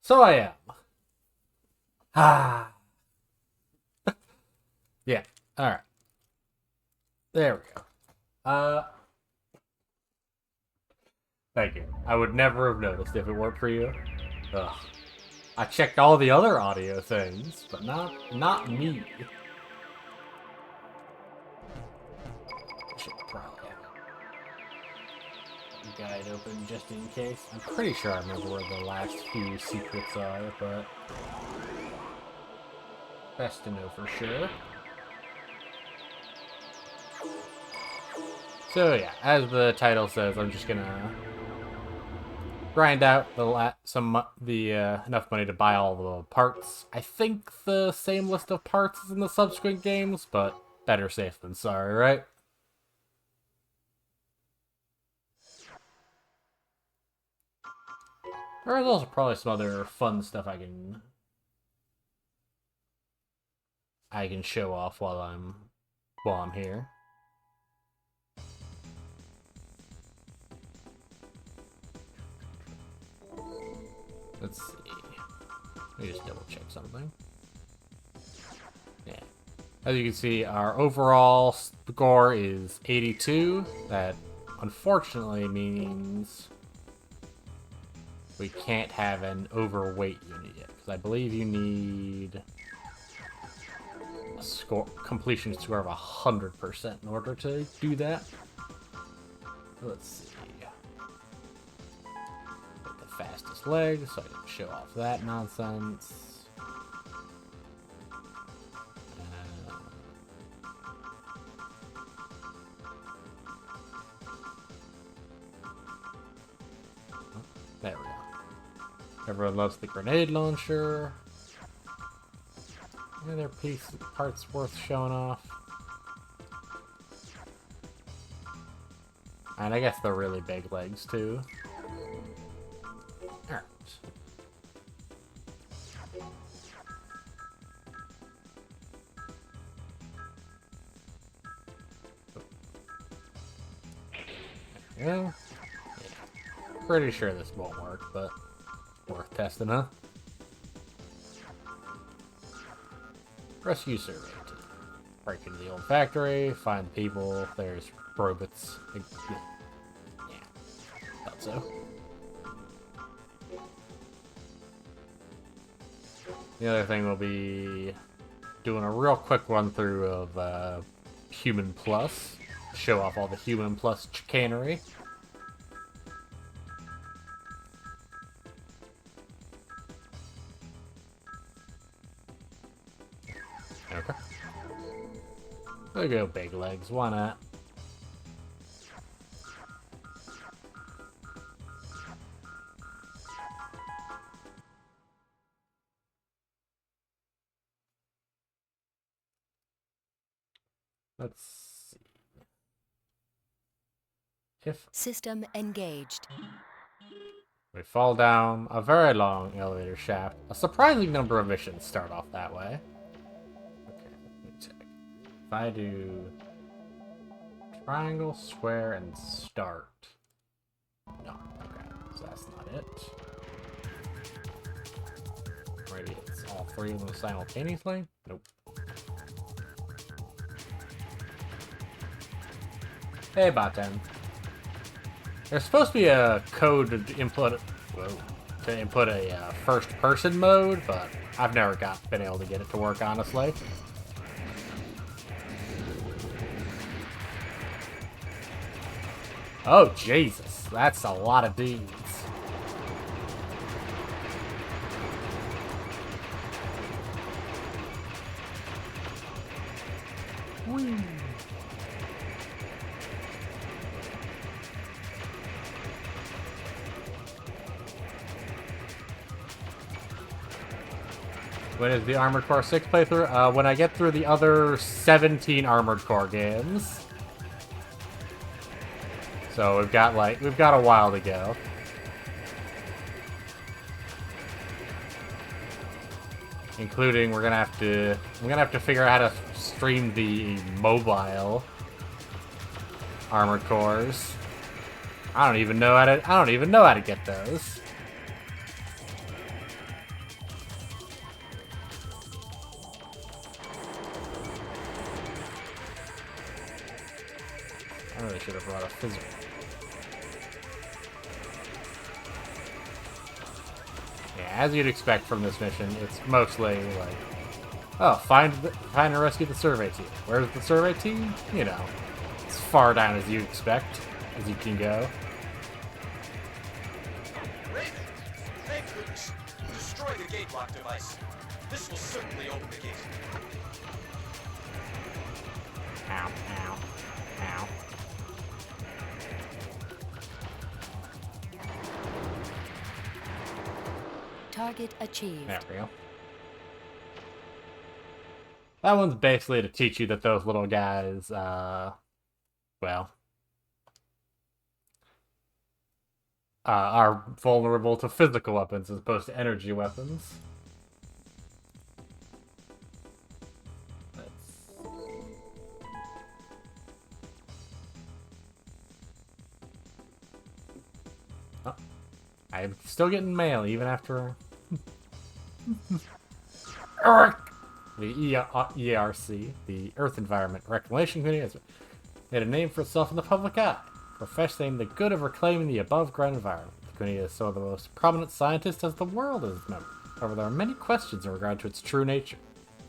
So I am. Ah. Yeah. Alright. There we go. Thank you. I would never have noticed if it weren't for you. Ugh. I checked all the other audio things, but not me. Should probably have a guide open just in case. I'm pretty sure I remember where the last few secrets are, but best to know for sure. So yeah, as the title says, I'm just gonna grind out enough money to buy all the parts. I think the same list of parts is in the subsequent games, but better safe than sorry, right? There's also probably some other fun stuff I can show off while I'm here. Let's see. Let me just double check something. Yeah. As you can see, our overall score is 82. That unfortunately means we can't have an overweight unit yet, because I believe you need a completion score of 100% in order to do that. Let's see. Fastest leg, so I can show off that nonsense. There we go. Everyone loves the grenade launcher. Any other parts worth showing off? And I guess the really big legs too. Alright. There we go. Yeah. Pretty sure this won't work, but worth testing, huh? Rescue survey. Break into the old factory, find people, there's robots. Yeah, thought so. The other thing will be doing a real quick run through of Human Plus. Show off all the Human Plus chicanery. Okay. We'll go big legs, why not? Let's see. If system engaged. We fall down a very long elevator shaft. A surprising number of missions start off that way. Okay, let me check. If I do triangle, square, and start. No, okay, so that's not it. Maybe it's all three of them simultaneously? Nope. Hey, Bot10. There's supposed to be a code to input a first-person mode, but I've never been able to get it to work, honestly. Oh, Jesus. That's a lot of dudes. Whee. When is the Armored Core 6 playthrough? When I get through the other 17 Armored Core games. So we've got a while to go. Including I'm gonna have to figure out how to stream the mobile Armored Cores. I don't even know how to get those. I really should have brought a physical. Yeah, as you'd expect from this mission, it's mostly like, oh, find and rescue the survey team. Where's the survey team? You know, as far down as you expect, as you can go. Raven! Thank goodness. Destroy the gate lock device. This will certainly open the gate. Ow, ow, ow. Target achieved. There we go. That one's basically to teach you that those little guys, well, are vulnerable to physical weapons as opposed to energy weapons. Oh, I'm still getting mail even after. The ERC, the Earth Environment Reclamation Committee, has made a name for itself in the public eye, professing the good of reclaiming the above-ground environment. The committee has some of the most prominent scientists as the world as its member. However, there are many questions in regard to its true nature.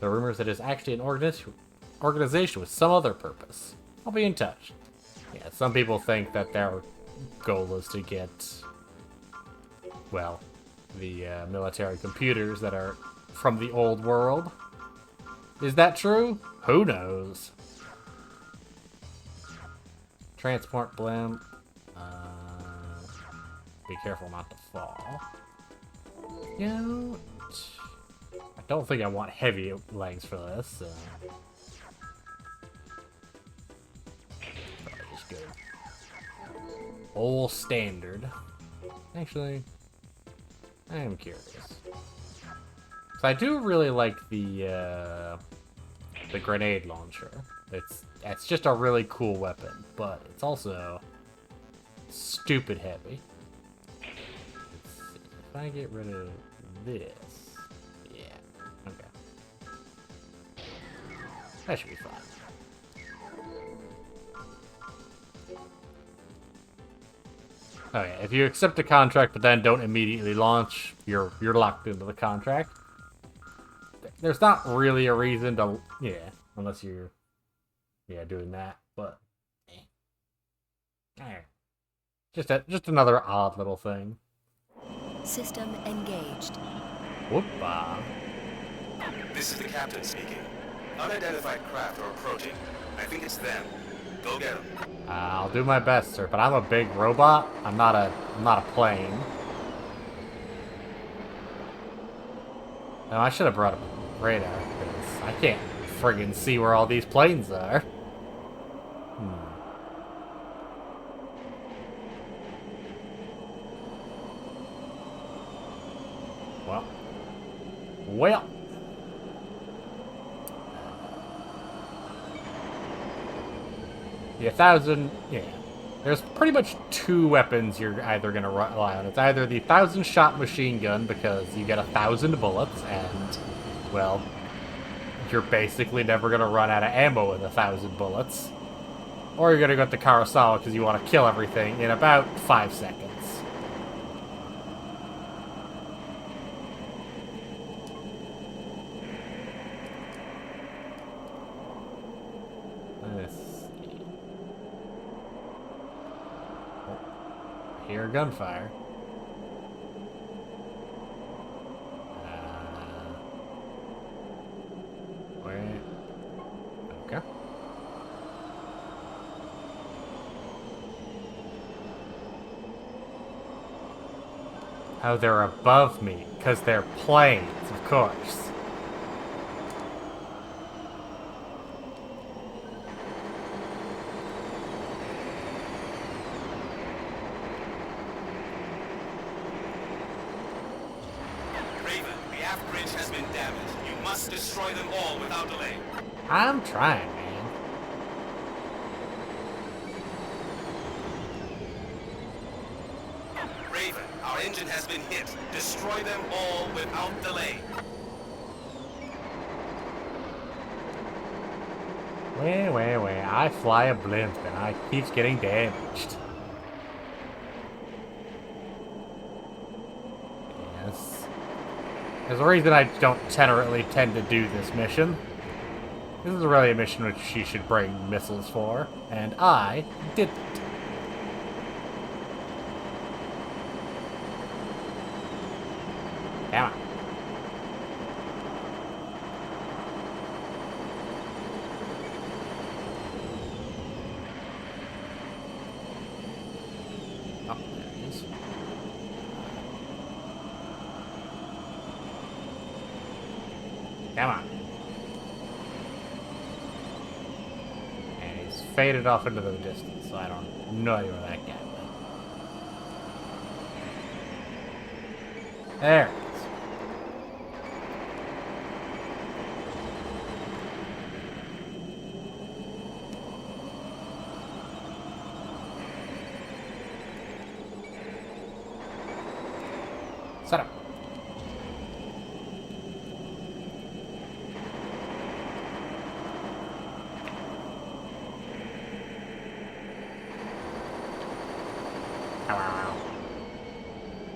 There are rumors that it is actually an organization with some other purpose. I'll be in touch. Yeah, some people think that their goal is to get, well, the military computers that are from the old world. Is that true? Who knows? Transport blimp. Be careful not to fall. You know, I don't think I want heavy legs for this. So. Probably just go old standard. Actually, I am curious. So I do really like the grenade launcher. It's just a really cool weapon, but it's also stupid heavy. Let's see. If I get rid of this, yeah, okay, that should be fine. Oh yeah, if you accept the contract but then don't immediately launch, you're locked into the contract. There's not really a reason to, yeah, unless you're, yeah, doing that, but, just another odd little thing. System engaged. Whoop-ah. This is the captain speaking. Unidentified craft are approaching. I think it's them. Go get them. I'll do my best, sir, but I'm a big robot. I'm not a plane. No, I should have brought a radar, because I can't friggin' see where all these planes are. Well. The 1,000, yeah. There's pretty much two weapons you're either going to rely on. It's either the 1,000-shot machine gun, because you get 1,000 bullets, and, well, you're basically never going to run out of ammo with 1,000 bullets. Or you're going to go with the Kurosawa, because you want to kill everything in about 5 seconds. Hear gunfire. Wait. Okay. Oh, they're above me, because they're planes, of course. Destroy them all without delay. I'm trying, man. Raven, our engine has been hit. Destroy them all without delay. Wait. I fly a blimp and I keeps getting damaged. Yes. There's a reason I don't generally tend to do this mission. This is really a mission which she should bring missiles for, and I didn't. Come on. Oh, there he is. Come on. And he's faded off into the distance, so I don't know where that guy went. There he is. Set up.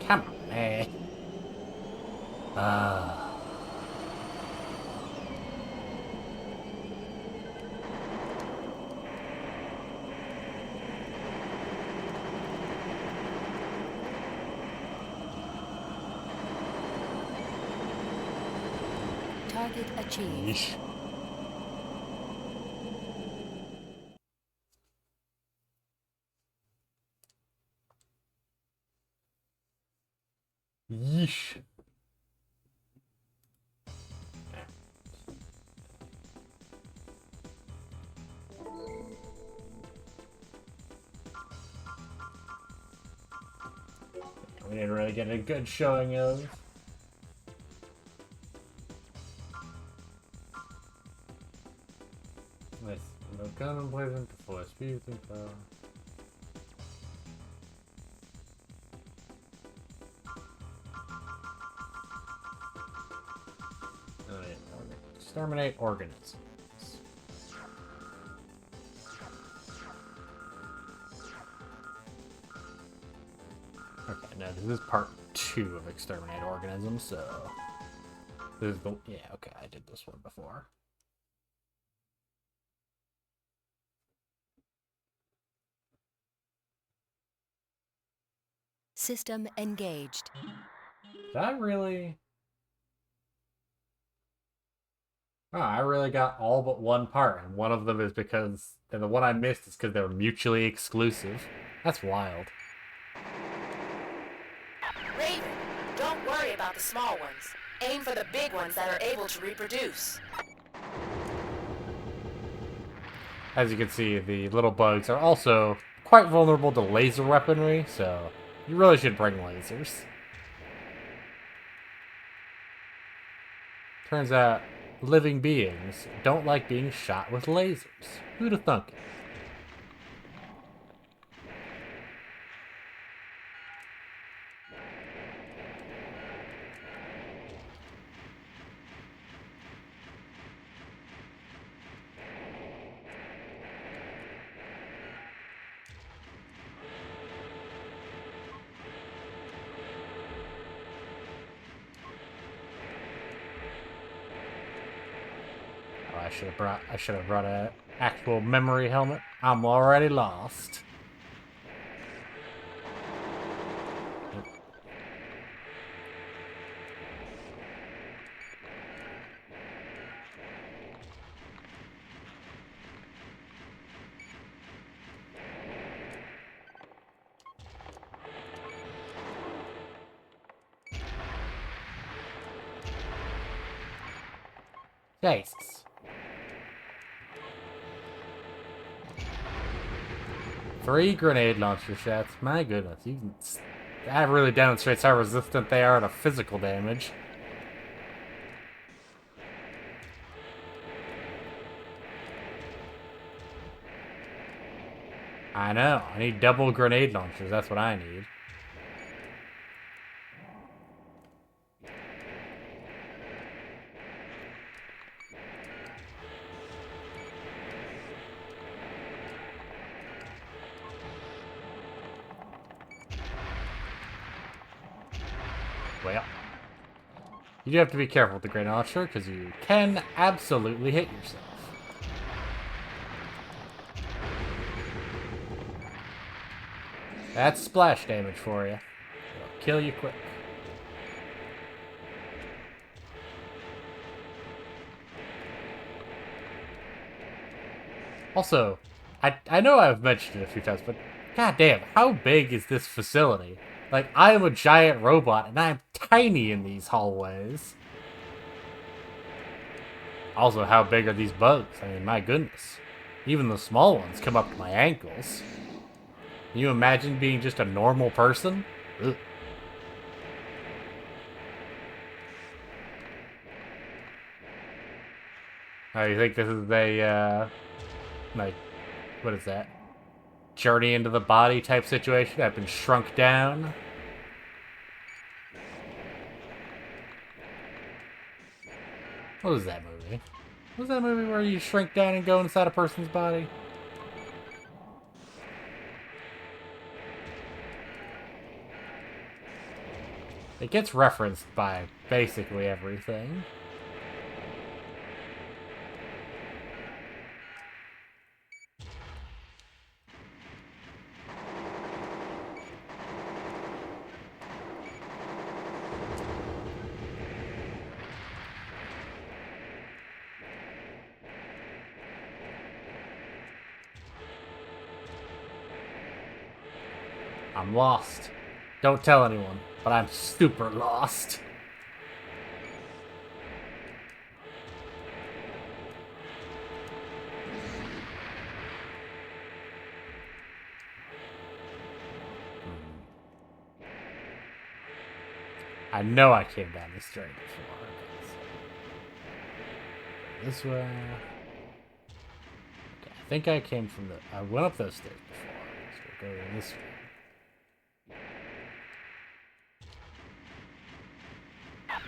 Come on, man. Target achieved. Yeesh. Yeesh. We didn't really get a good showing of. Nice. No gun emblazoned before speed and power. Exterminate organisms. Okay, no, this is part 2 of Exterminate Organisms, so... This is the... Yeah, okay, I did this one before. System engaged. Did I really... Oh, I really got all but one part, and one of them is because... And the one I missed is because they're mutually exclusive. That's wild. Raven, don't worry about the small ones. Aim for the big ones that are able to reproduce. As you can see, the little bugs are also quite vulnerable to laser weaponry, so you really should bring lasers. Turns out, living beings don't like being shot with lasers. Who'd have thunk it? I should have brought a actual memory helmet. I'm already lost. Jesus. 3 grenade launcher shots. My goodness, that really demonstrates how resistant they are to physical damage. I know. I need double grenade launchers. That's what I need. way up. You do have to be careful with the grenade launcher, because you can absolutely hit yourself. That's splash damage for you. It'll kill you quick. Also, I know I've mentioned it a few times, but goddamn, how big is this facility? Like, I am a giant robot, and I'm tiny in these hallways. Also, how big are these bugs? I mean, my goodness. Even the small ones come up to my ankles. Can you imagine being just a normal person? Ugh. Oh, you think this is a, like, what is that? Journey into the body type situation? I've been shrunk down. What was that movie? What was that movie where you shrink down and go inside a person's body? It gets referenced by basically everything. I'm lost. Don't tell anyone, but I'm super lost. I know I came down this drain before. This way. Okay, I think I came from the... I went up those stairs before, so we'll go this way.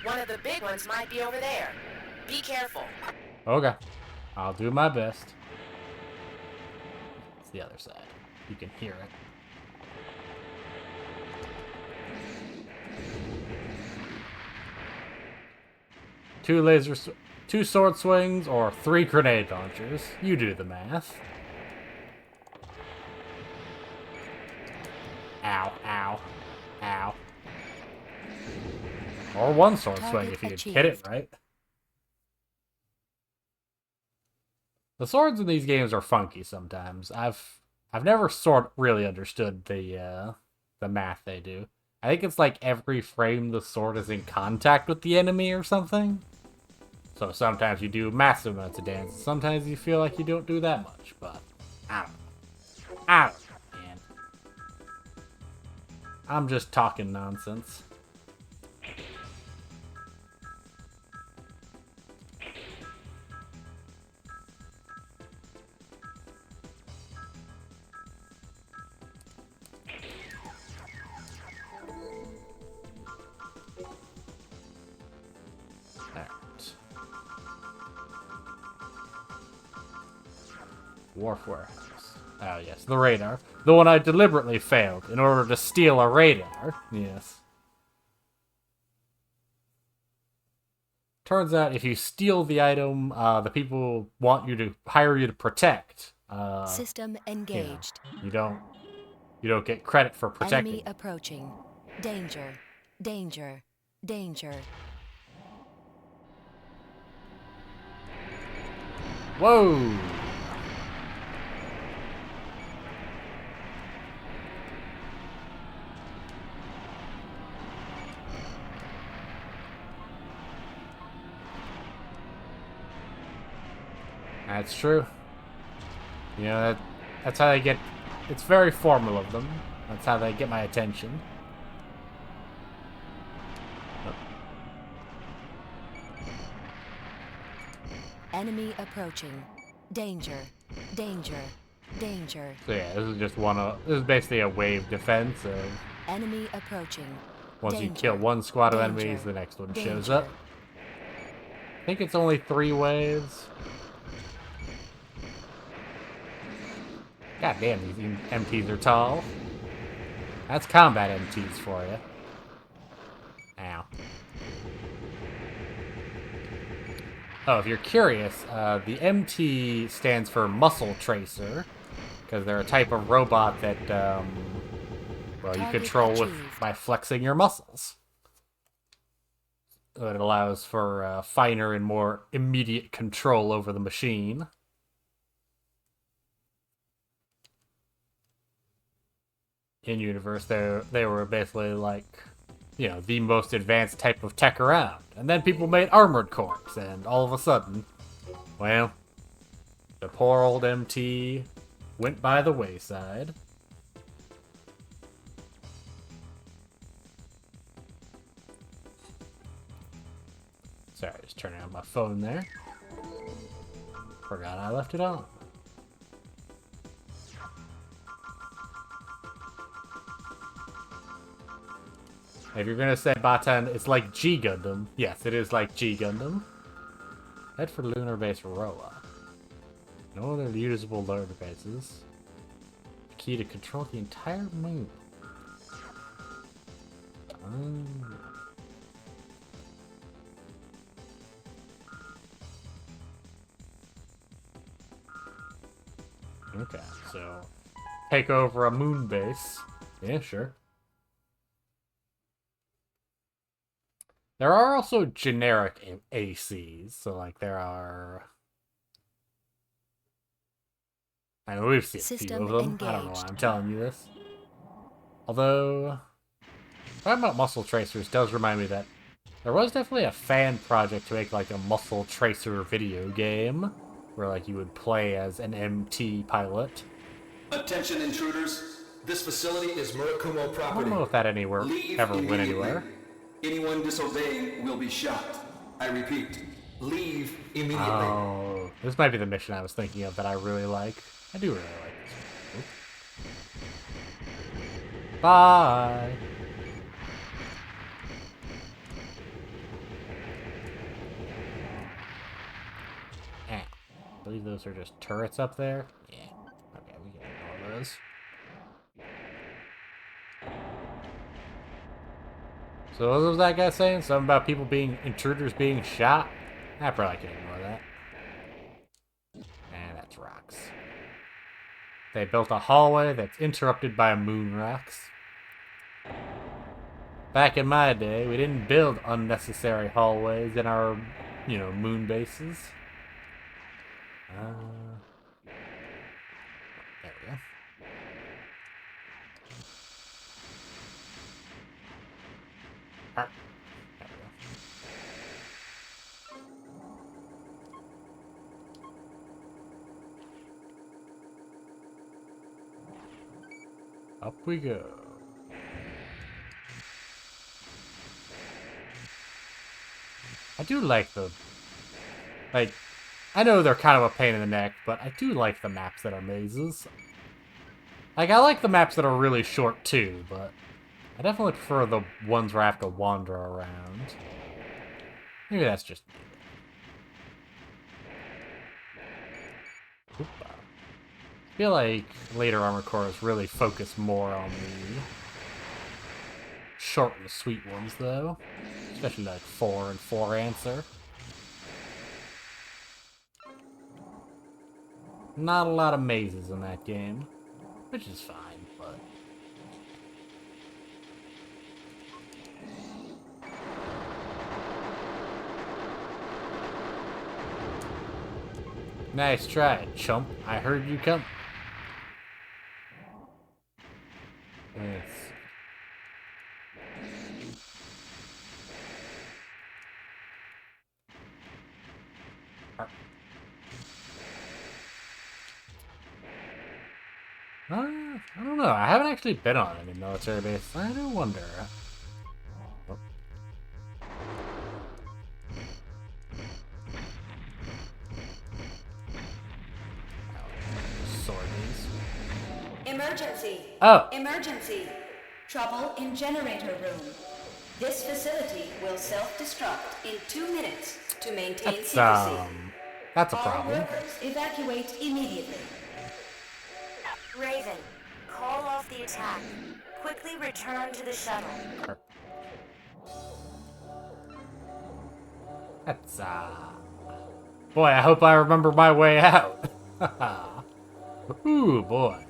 One of the big ones might be over there. Be careful. Okay. I'll do my best. It's the other side. You can hear it. Two sword swings, or 3 grenade launchers. You do the math. Ow, ow, ow. Or 1 sword swing if you can hit it right. The swords in these games are funky sometimes. I've never really understood the math they do. I think it's like every frame the sword is in contact with the enemy or something. So sometimes you do massive amounts of damage. Sometimes you feel like you don't do that much, but I don't know. I don't know, man. I'm just talking nonsense. Wharf warehouse. Oh yes, the radar. The one I deliberately failed in order to steal a radar. Yes. Turns out if you steal the item, the people want you to hire you to protect. System engaged. You don't get credit for protecting. Enemy approaching. Danger. Danger. Danger. Whoa! That's true. You know, that's how they get... It's very formal of them. That's how they get my attention. Enemy approaching. Danger. Danger. Danger. So yeah, this is just this is basically a wave defense of... Enemy approaching. Once Danger. you kill one squad of Danger. enemies, the next one shows Danger. up. I think it's only 3 waves. God damn, these MTs are tall. That's combat MTs for you. Ow. Oh, if you're curious, the MT stands for Muscle Tracer, because they're a type of robot that, well, you Target control achieved. by flexing your muscles. It allows for finer and more immediate control over the machine. In universe, they were basically like, you know, the most advanced type of tech around. And then people made armored cores, and all of a sudden, well, the poor old MT went by the wayside. Sorry, just turning on my phone there. Forgot I left it on. If you're gonna say Batan, it's like G Gundam. Yes, it is like G Gundam. Head for lunar base Roa. No other usable lunar bases. The key to control the entire moon. Okay, so take over a moon base. Yeah, sure. There are also generic ACs, so like there are. I know we've seen a few System of them. I don't know why engaged. I'm telling you this. Although, talking about muscle tracers does remind me that there was definitely a fan project to make like a muscle tracer video game, where like you would play as an MT pilot. Attention intruders. This facility is Murakumo I property. don't know if that anywhere Leave ever went immediately. anywhere. Anyone disobeying will be shot. I repeat, leave immediately. Oh, this might be the mission I was thinking of that I really like. I do really like this one. Bye! I believe those are just turrets up there. Yeah. Okay, we can ignore those. So what was that guy saying? Something about people being intruders being shot? I probably can ignore that. And that's rocks. They built a hallway that's interrupted by moon rocks. Back in my day, we didn't build unnecessary hallways in our, you know, moon bases. There we go. There we go. Up we go. I do like the... Like, I know they're kind of a pain in the neck, but I do like the maps that are mazes. Like, I like the maps that are really short too, but I definitely prefer the ones where I have to wander around. Maybe that's just me. Oop. I feel like later Armored Cores really focus more on the short and sweet ones, though. Especially like 4 and 4 Answer. Not a lot of mazes in that game, which is fine, but... Nice try, chump. I heard you come. Let's see. I don't know. I haven't actually been on any military base. I do wonder. Oh. Sword these. Emergency! Oh! Emergency! Trouble in generator room. This facility will self-destruct in 2 minutes to maintain secrecy. That's a All problem. workers evacuate immediately. Raven, call off the attack. Quickly return to the shuttle. That's, boy, I hope I remember my way out. Ooh, boy.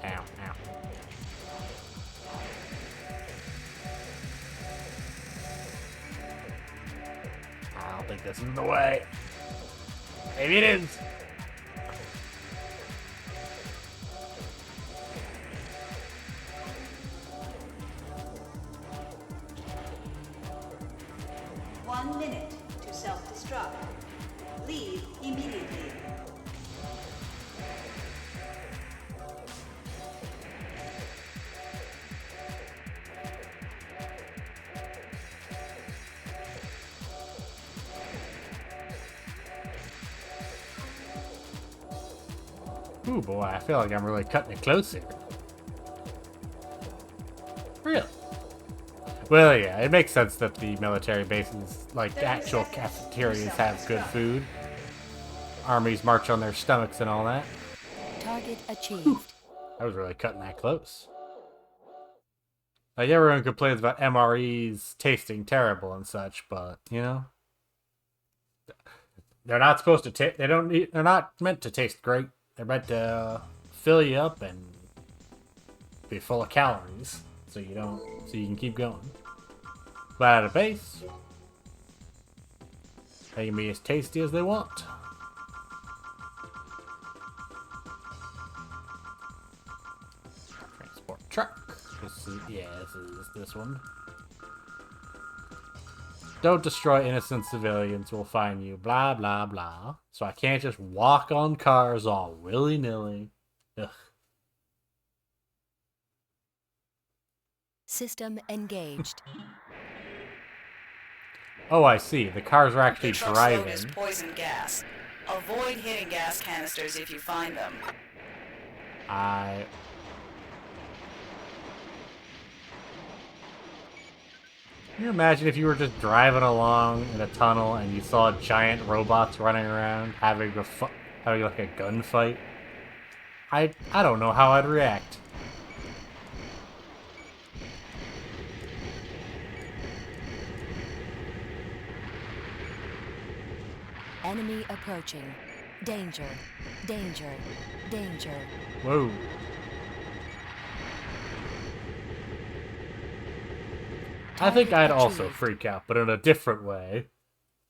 Ow, ow. I don't think this is the way. Maybe it is. One minute to self-destruct. Leave immediately. Ooh, boy, I feel like I'm really cutting it close here. Really? Well, yeah, it makes sense that the military bases, like actual cafeterias, have good food. Armies march on their stomachs and all that. Target achieved. I was really cutting that close. Like, everyone complains about MREs tasting terrible and such, but, you know, they're not supposed to taste. They're not meant to taste great. They're meant to fill you up and be full of calories, so you can keep going. But at a base, they can be as tasty as they want. Transport truck. This is this one. Don't destroy innocent civilians. We'll find you. Blah, blah, blah. So I can't just walk on cars all willy-nilly. Ugh. System engaged. Oh, I see. The cars are actually The truck's load driving. is poison gas. Avoid hitting gas canisters if you find them. Can you imagine if you were just driving along in a tunnel and you saw giant robots running around having like a gunfight? I don't know how I'd react. Enemy approaching. Danger. Danger. Danger. Whoa. I think I'd also freak out, but in a different way.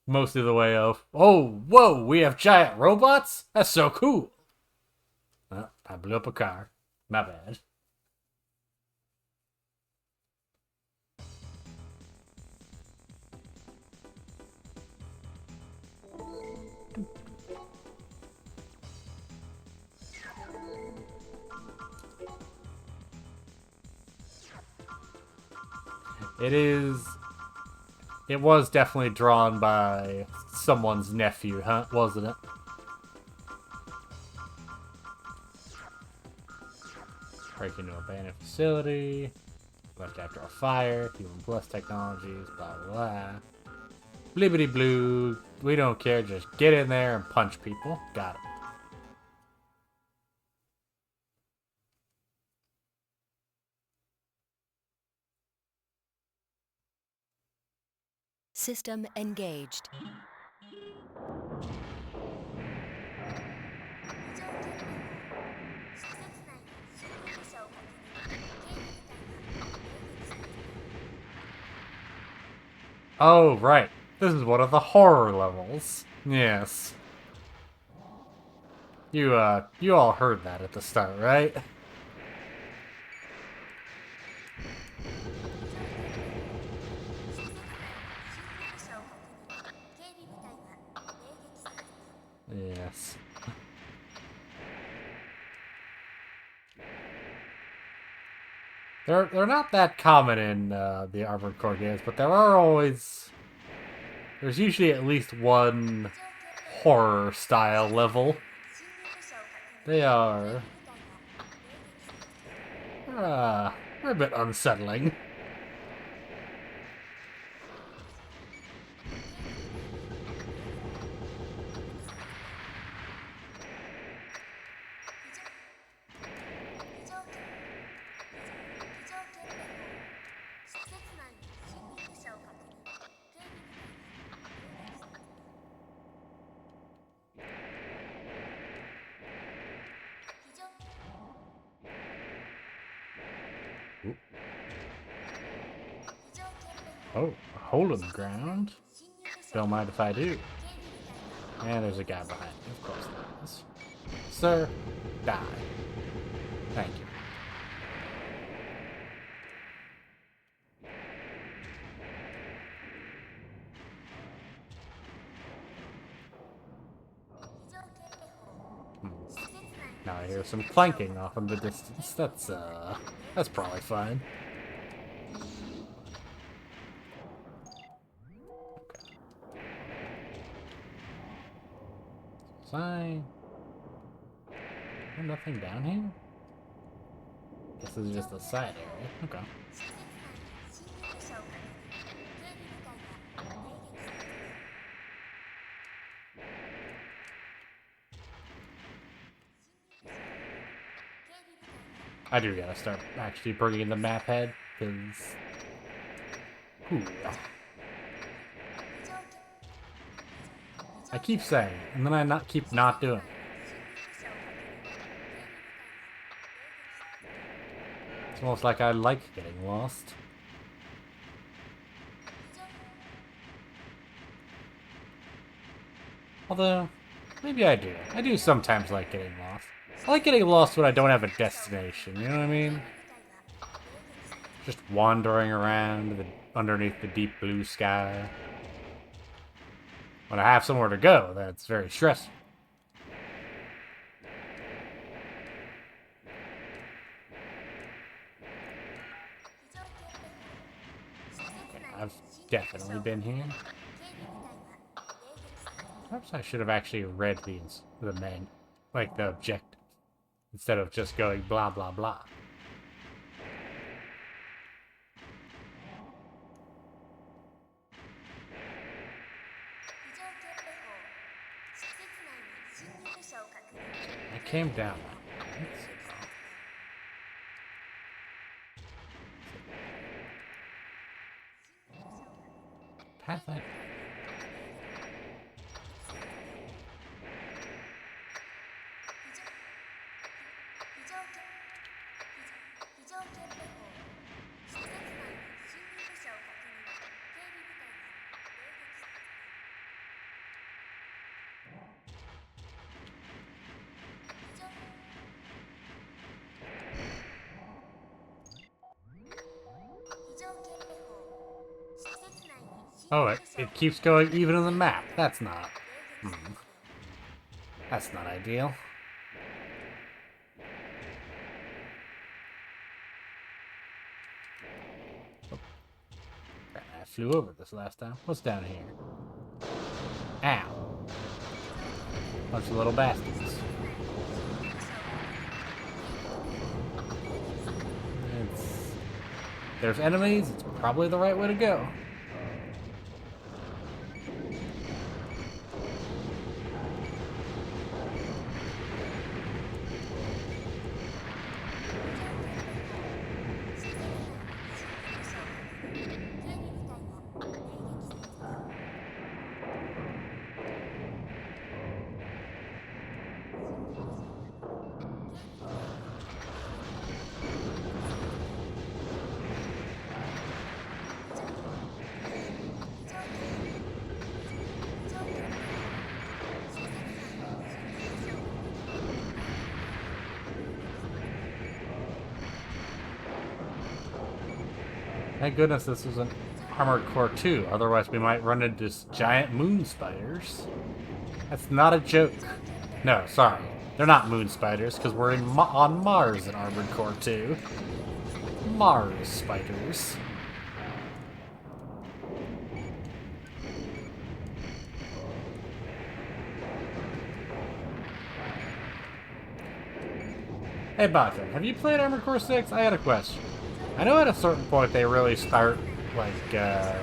Mostly the way of, oh, whoa, we have giant robots? That's so cool. Well, I blew up a car. My bad. It was definitely drawn by someone's nephew, huh? Wasn't it? Break into an abandoned facility. Left after a fire. Human plus technologies. Blah, blah, blah. Blibbity blue. We don't care. Just get in there and punch people. Got it. System engaged. Oh, right. This is one of the horror levels. Yes. You all heard that at the start, right? Yes. They're not that common in the Armored Core games, but there's usually at least one horror style level. They're a bit unsettling. Oh, a hole in the ground? Don't mind if I do. And there's a guy behind me, of course there is. Sir, die. Thank you. Now I hear some clanking off in the distance. That's probably fine. Sign. There's nothing down here? This is just a side area. Okay. I do gotta start actually bringing the map head, because... I keep saying, and then I keep not doing it. It's almost like I like getting lost. Although, maybe I do. I do sometimes like getting lost. I like getting lost when I don't have a destination, you know what I mean? Just wandering around underneath the deep blue sky. When I have somewhere to go, that's very stressful. Okay, I've definitely been here. Perhaps I should have actually read the main, like the objective, instead of just going blah blah blah. I came down. Path I... Oh, it keeps going even on the map. That's not... That's not ideal. Oh. I flew over this last time. What's down here? Ow. Bunch of little bastards. There's enemies. It's probably the right way to go. Thank goodness this was an Armored Core 2, otherwise we might run into giant moon spiders. That's not a joke. No, sorry. They're not moon spiders, because we're on Mars in Armored Core 2. Mars spiders. Hey Bata, have you played Armored Core 6? I got a question. I know at a certain point they really start, like, they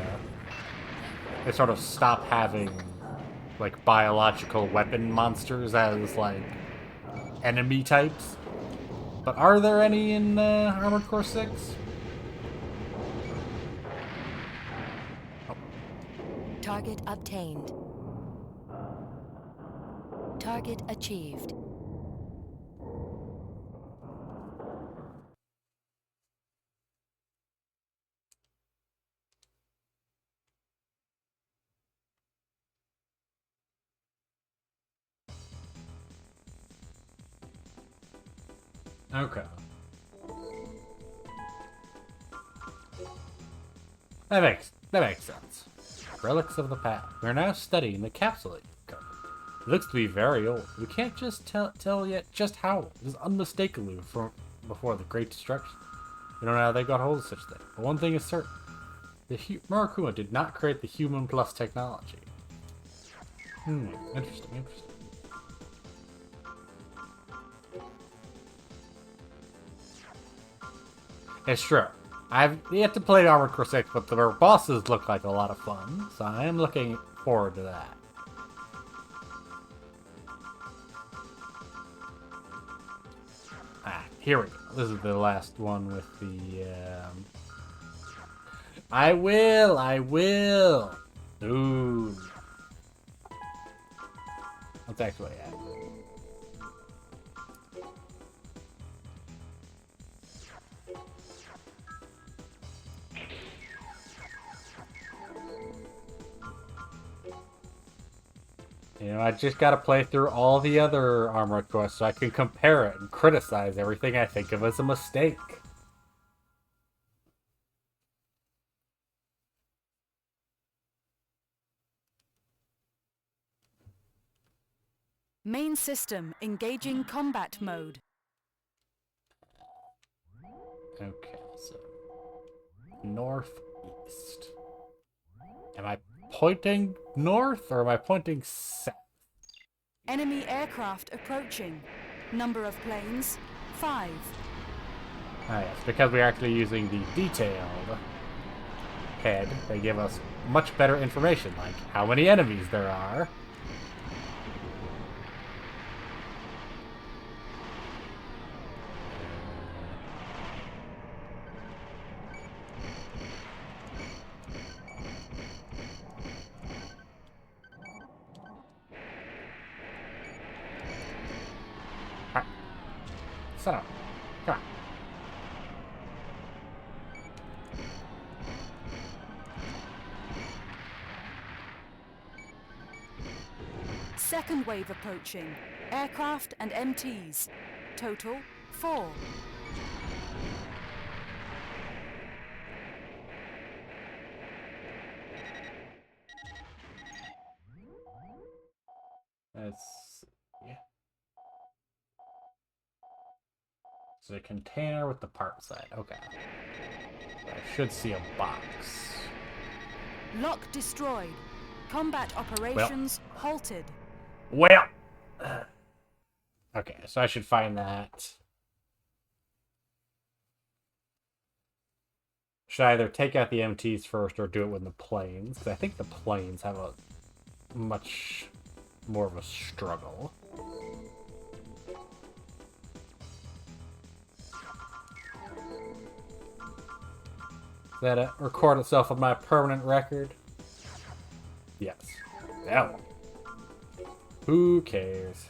sort of stop having, like, biological weapon monsters as, like, enemy types. But are there any in Armored Core 6? Oh. Target obtained. Target achieved. Okay. That makes sense. Relics of the past. We're now studying the capsule that you've covered. It looks to be very old. We can't just tell yet just how old. It is unmistakably from before the Great Destruction. We don't know how they got hold of such thing. But one thing is certain. The Murakuma did not create the human plus technology. Interesting. It's true. I've yet to play Armored Core 6, but the bosses look like a lot of fun, so I am looking forward to that. Here we go. This is the last one with the, I will! Ooh. Let's actually add it. You know, I just gotta play through all the other Armored Core so I can compare it and criticize everything I think of as a mistake. Main system engaging combat mode. Okay, so northeast. Am I pointing north or am I pointing south? Enemy aircraft approaching. Number of planes, 5. Ah, yes, because we're actually using the detailed head, they give us much better information, like how many enemies there are. Shut up. Come on. Second wave approaching. Aircraft and MTs. Total, 4. That's... yeah. It's a container with the part side. Okay. I should see a box. Lock destroyed. Combat operations halted. Well! Okay, so I should find that. Should I either take out the MTs first or do it with the planes? Because I think the planes have a much more of a struggle. That it record itself on my permanent record? Yes. That one. Who cares?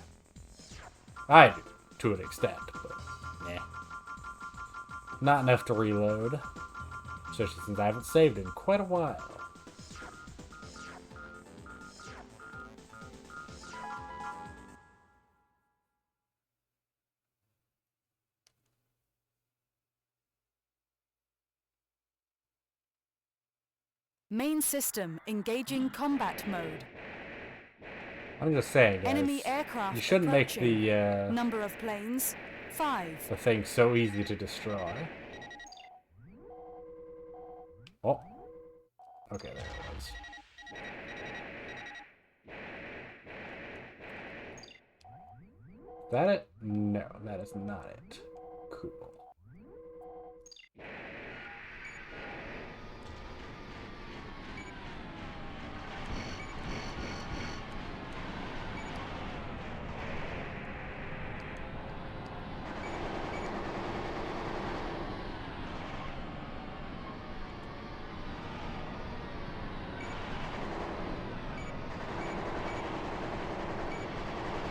I do, to an extent, but nah. Not enough to reload. Especially since I haven't saved in quite a while. Main system engaging combat mode. I'm just saying, guys. Enemy aircraft you shouldn't make approaching. the Number of planes, 5. thing so easy to destroy. Oh. Okay, there it was. Is that it? No, that is not it. Cool.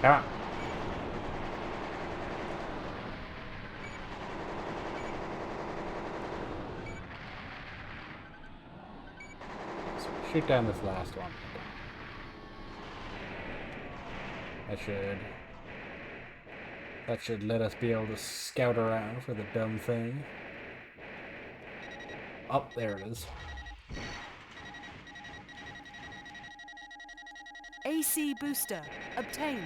Come on. So shoot down this last one. I should That should let us be able to scout around for the dumb thing. Oh, there it is. AC booster obtained.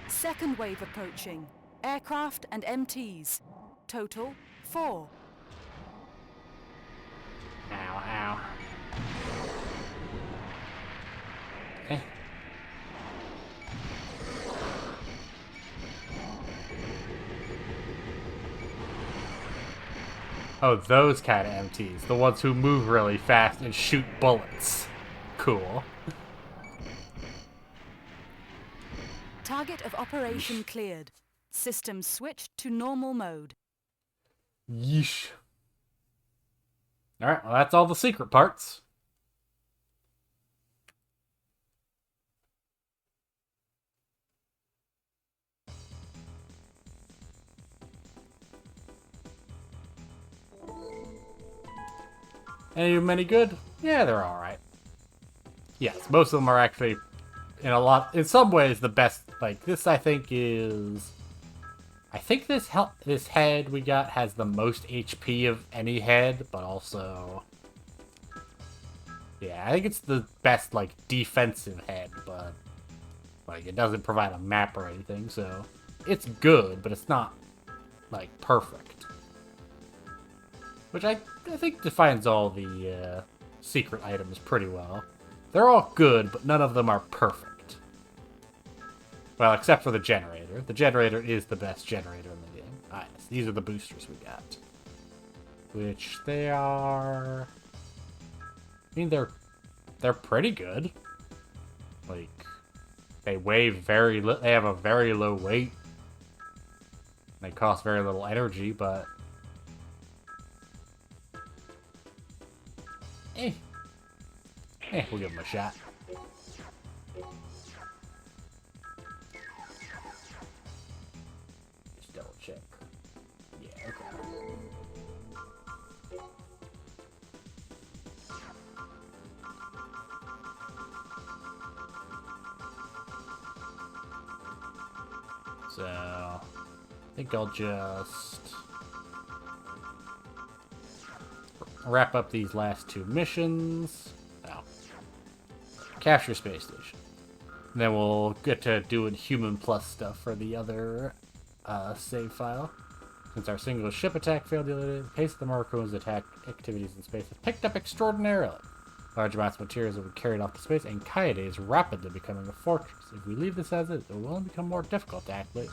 Second wave approaching. Aircraft and MTs. Total 4. Ow, ow. Eh. Oh, those kind of MTs. The ones who move really fast and shoot bullets. Cool. Target of operation cleared. System switched to normal mode. Yeesh. Alright, well that's all the secret parts. Any of them any good? Yeah, they're alright. Yes, most of them are actually in some ways the best. Like this I think is this head we got has the most HP of any head, but also yeah, I think it's the best like defensive head, but like it doesn't provide a map or anything, so it's good, but it's not like perfect. Which I think defines all the secret items pretty well. They're all good, but none of them are perfect. Well, except for the generator. The generator is the best generator in the game. Alright, so these are the boosters we got. Which they are... I mean, they're pretty good. Like, they weigh they have a very low weight. They cost very little energy, but... we'll give them a shot. Just double check. Yeah, okay. So, I think I'll just wrap up these last 2 missions. Capture space station. And then we'll get to doing human plus stuff for the other save file. Since our single ship attack failed the other day, the pace of the Morrocoon's attack activities in space has picked up extraordinarily. Large amounts of materials have been carried off to space, and Kaede is rapidly becoming a fortress. If we leave this as is, it will only become more difficult to act later.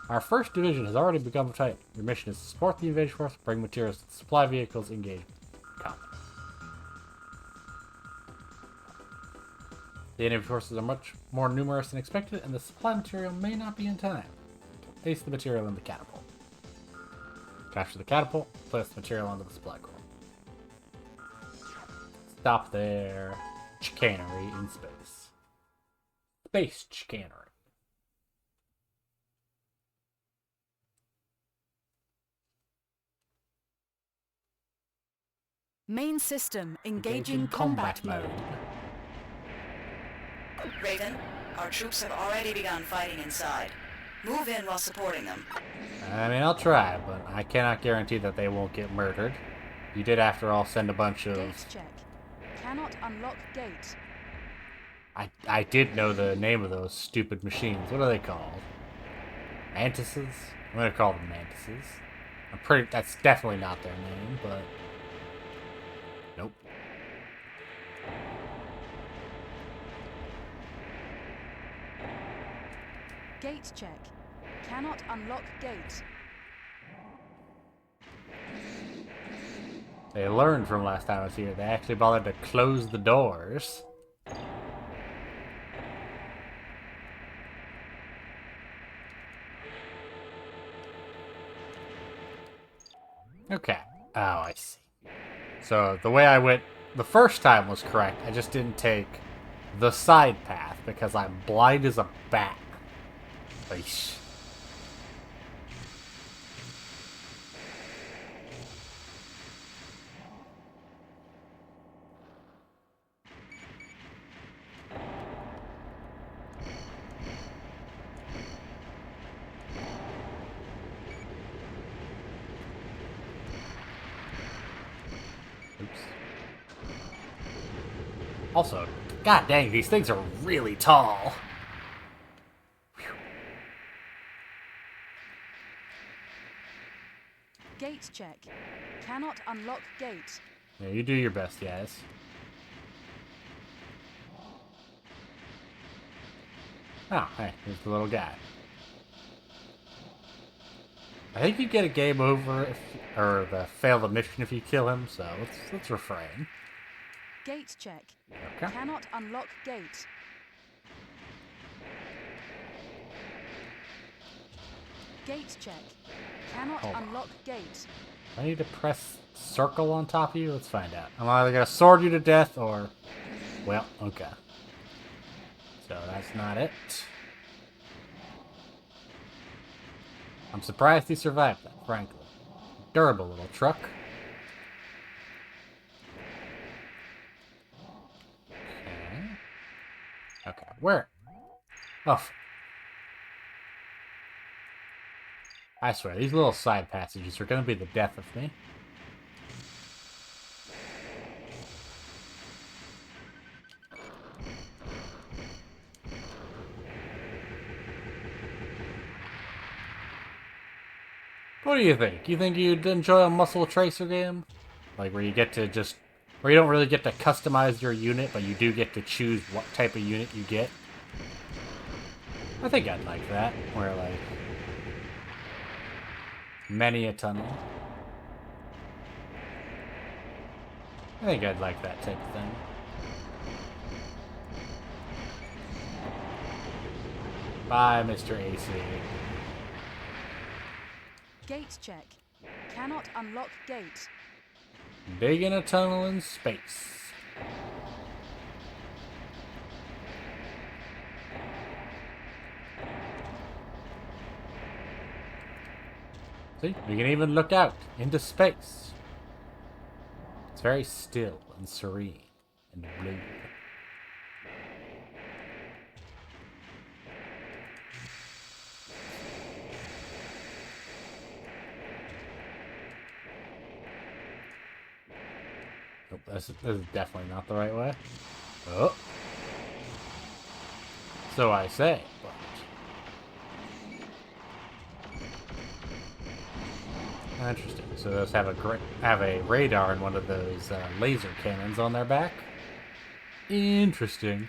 Our first division has already begun fighting. Your mission is to support the invasion force, bring materials to the supply vehicles, engage combat. The enemy forces are much more numerous than expected, and the supply material may not be in time. Place the material in the catapult. Capture the catapult, place the material onto the supply core. Stop their chicanery in space. Space chicanery. Main system engaging combat mode. Raven, our troops have already begun fighting inside. Move in while supporting them. I mean, I'll try, but I cannot guarantee that they won't get murdered. You did, after all, send a bunch of... Gate check. Cannot unlock gate. I did know the name of those stupid machines. What are they called? Mantises? I'm gonna call them mantises. That's definitely not their name, but... Nope. Gate check. Cannot unlock gate. They learned from last time I was here. They actually bothered to close the doors. Okay. Oh, I see. So the way I went the first time was correct. I just didn't take the side path because I'm blind as a bat. Eesh. Also, god dang, these things are really tall. Gate check. Cannot unlock gate. Yeah, you do your best, guys. Oh, hey, here's the little guy. I think you get a game over if, or fail the mission if you kill him, so let's refrain. Gate check. Okay. Cannot unlock gate. Gate check. Cannot Hold on. unlock gate. I need to press circle on top of you? Let's find out. I'm either gonna sword you to death or... Well, okay. So that's not it. I'm surprised he survived that, frankly. Durable little truck. Okay. Okay, where? Oh. I swear, these little side passages are gonna be the death of me. What do you think? You think you'd enjoy a muscle tracer game? Like where you get to just... Where you don't really get to customize your unit, but you do get to choose what type of unit you get? I think I'd like that. Where like... Many a tunnel. I think I'd like that type of thing. Bye, Mr. AC. Gate check. Cannot unlock gate. Digging a tunnel in space. See, we can even look out into space. It's very still and serene and blue. Nope, this is definitely not the right way. Oh. So I say, but... Interesting. So those have a radar and one of those laser cannons on their back. Interesting.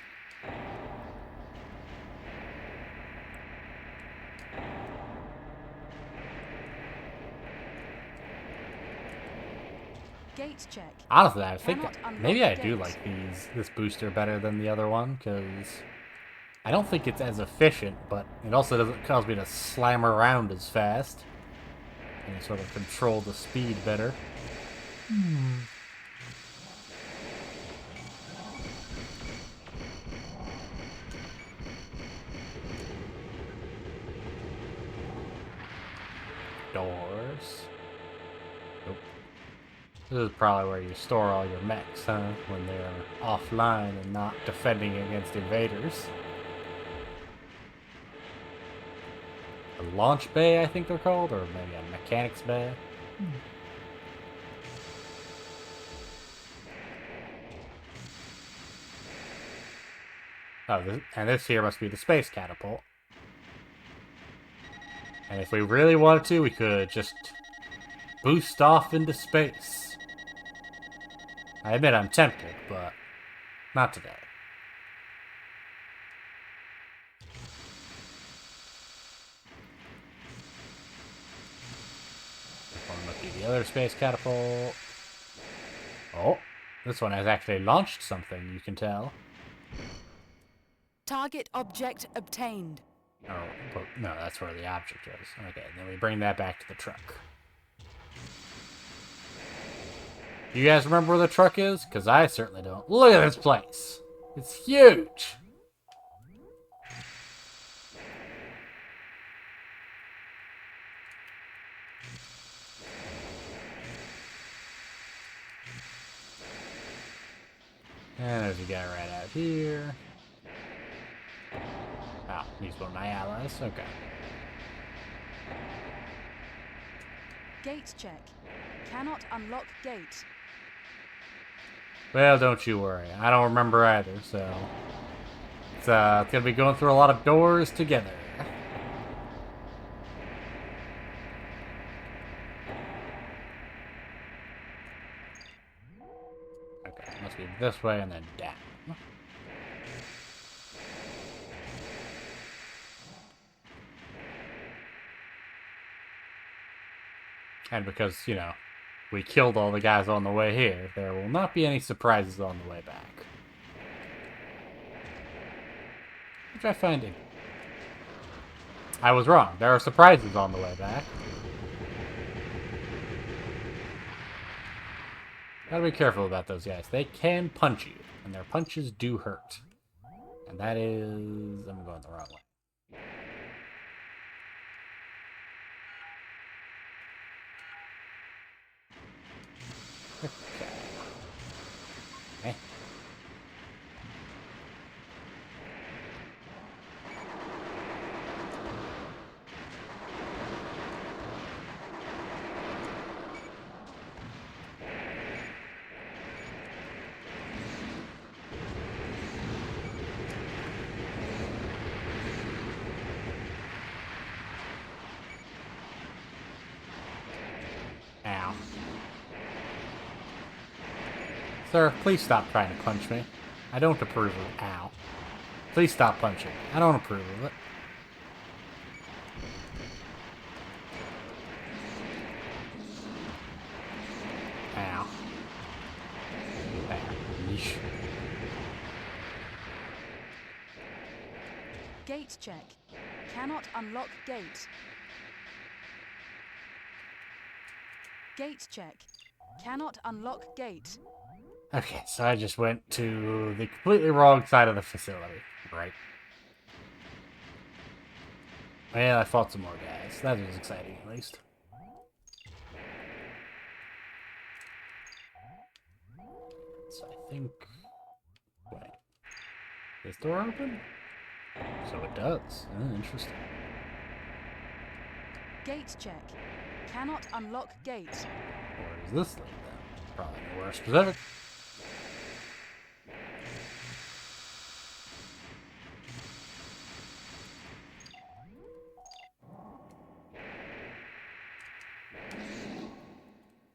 Gate check. Honestly, I think Cannot unlock maybe I do gate. like this booster better than the other one, because I don't think it's as efficient, but it also doesn't cause me to slam around as fast. And sort of control the speed better. Doors. Nope. This is probably where you store all your mechs, huh? When they're offline and not defending against invaders. A launch bay, I think they're called, or maybe a mechanics bay. Oh, and this here must be the space catapult. And if we really wanted to, we could just boost off into space. I admit I'm tempted, but not today. The other space catapult. Oh, this one has actually launched something, you can tell. Target object obtained. Oh, but no, that's where the object is. Okay, then we bring that back to the truck. You guys remember where the truck is? Because I certainly don't. Look at this place. It's huge. And there's a guy right out here. Oh, he's one of my allies. Okay. Gate check. Cannot unlock gate. Well, don't you worry. I don't remember either, so... It's gonna be going through a lot of doors together. Okay, must be this way and then down. And because, you know, we killed all the guys on the way here, there will not be any surprises on the way back. Which I find it. I was wrong. There are surprises on the way back. Gotta be careful about those guys. They can punch you, and their punches do hurt. And that is... I'm going the wrong way. Okay. Ow. Sir, please stop trying to punch me. I don't approve of it. Ow. Please stop punching. I don't approve of it. Ow. Ow. Yeesh. Gate check. Cannot unlock gate. Gate check. Cannot unlock gate. Okay, so I just went to the completely wrong side of the facility. Right. Well, I fought some more guys. That was exciting, at least. So I think... Wait. Is this door open? So it does. Oh, interesting. Gate check. Cannot unlock gate. Where does this lead then? Probably nowhere specific.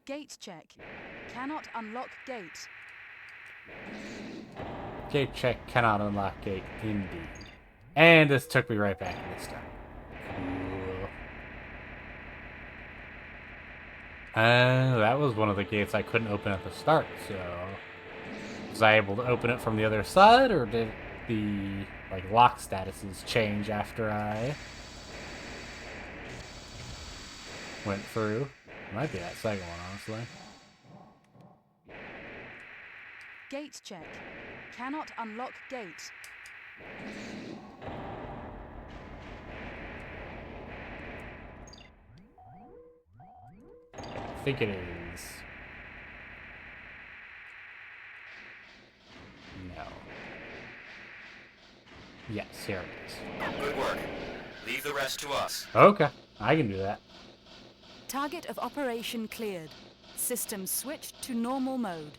Gate check. Cannot unlock gate. Gate check cannot unlock gate, indeed. And this took me right back to the start. That was one of the gates I couldn't open at the start, so... Was I able to open it from the other side, or did the, like, lock statuses change after I went through? Might be that second one, honestly. Gate check. Cannot unlock gate. I think it is... No. Yes, here it is. Good work. Leave the rest to us. Okay, I can do that. Target of operation cleared. System switched to normal mode.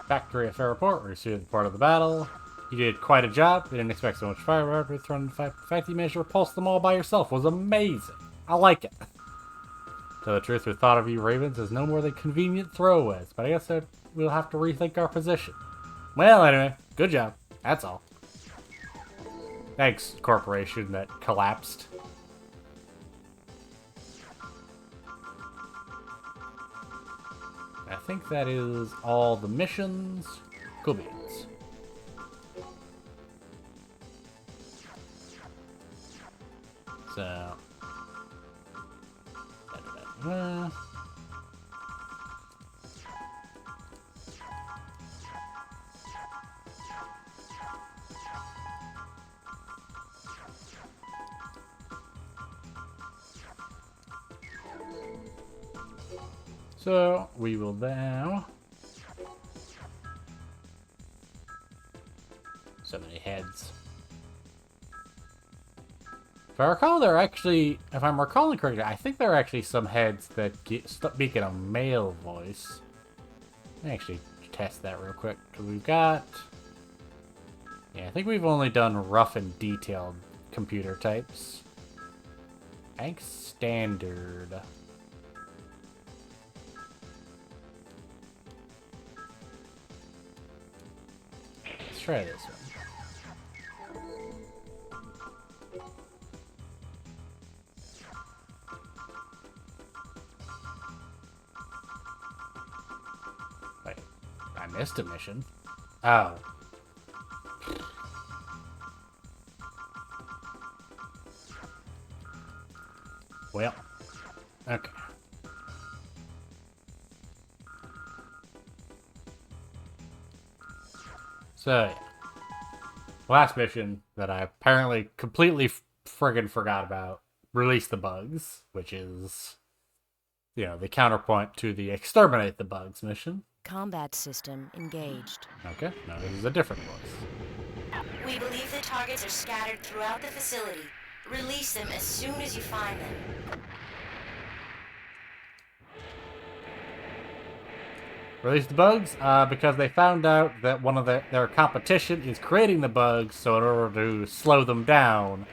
Factory affair report. Received the part of the battle. You did quite a job. We didn't expect so much fire. Thrown in the fact you managed to repulse them all by yourself was amazing. I like it. To tell the truth, we thought of you Ravens as no more than convenient throwaways, but I guess we'll have to rethink our position. Well, anyway, good job. That's all. Thanks, corporation that collapsed. I think that is all the missions. Cool beans. So... So we will now. So many heads. If I recall, there are actually, if I'm recalling correctly, I think there are actually some heads that speak in a male voice. Let me actually test that real quick. We've got, yeah, I think we've only done rough and detailed computer types. I think standard. Let's try this one. Wait, I missed a mission. Oh. Well, okay. So, yeah. Last mission that I apparently completely friggin' forgot about. Release the bugs, which is, you know, the counterpoint to the exterminate the bugs mission. Combat system engaged. Okay, no, this is a different voice. We believe the targets are scattered throughout the facility. Release them as soon as you find them. Release the bugs because they found out that one of their competition is creating the bugs, so in order to slow them down,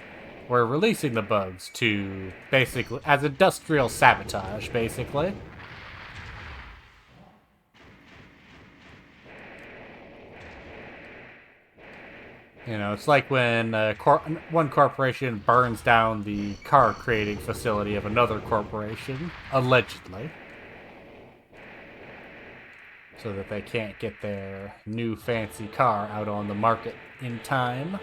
we're releasing the bugs to basically as industrial sabotage, basically. You know, it's like when one corporation burns down the car creating facility of another corporation, allegedly. So that they can't get their new fancy car out on the market in time.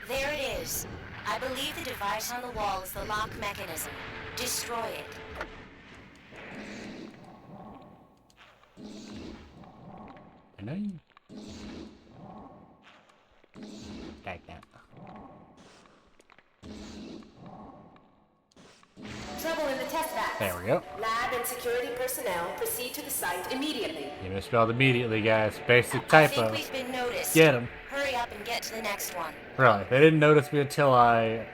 There it is. I believe the device on the wall is the lock mechanism. Destroy it. I know you. Take that. Trouble in the test vat. There we go. Lab and security personnel proceed to the site immediately. You misspelled immediately, guys. Basic I typo. think we've been noticed. Get him. Hurry up and get to the next one. Really, they didn't notice me until I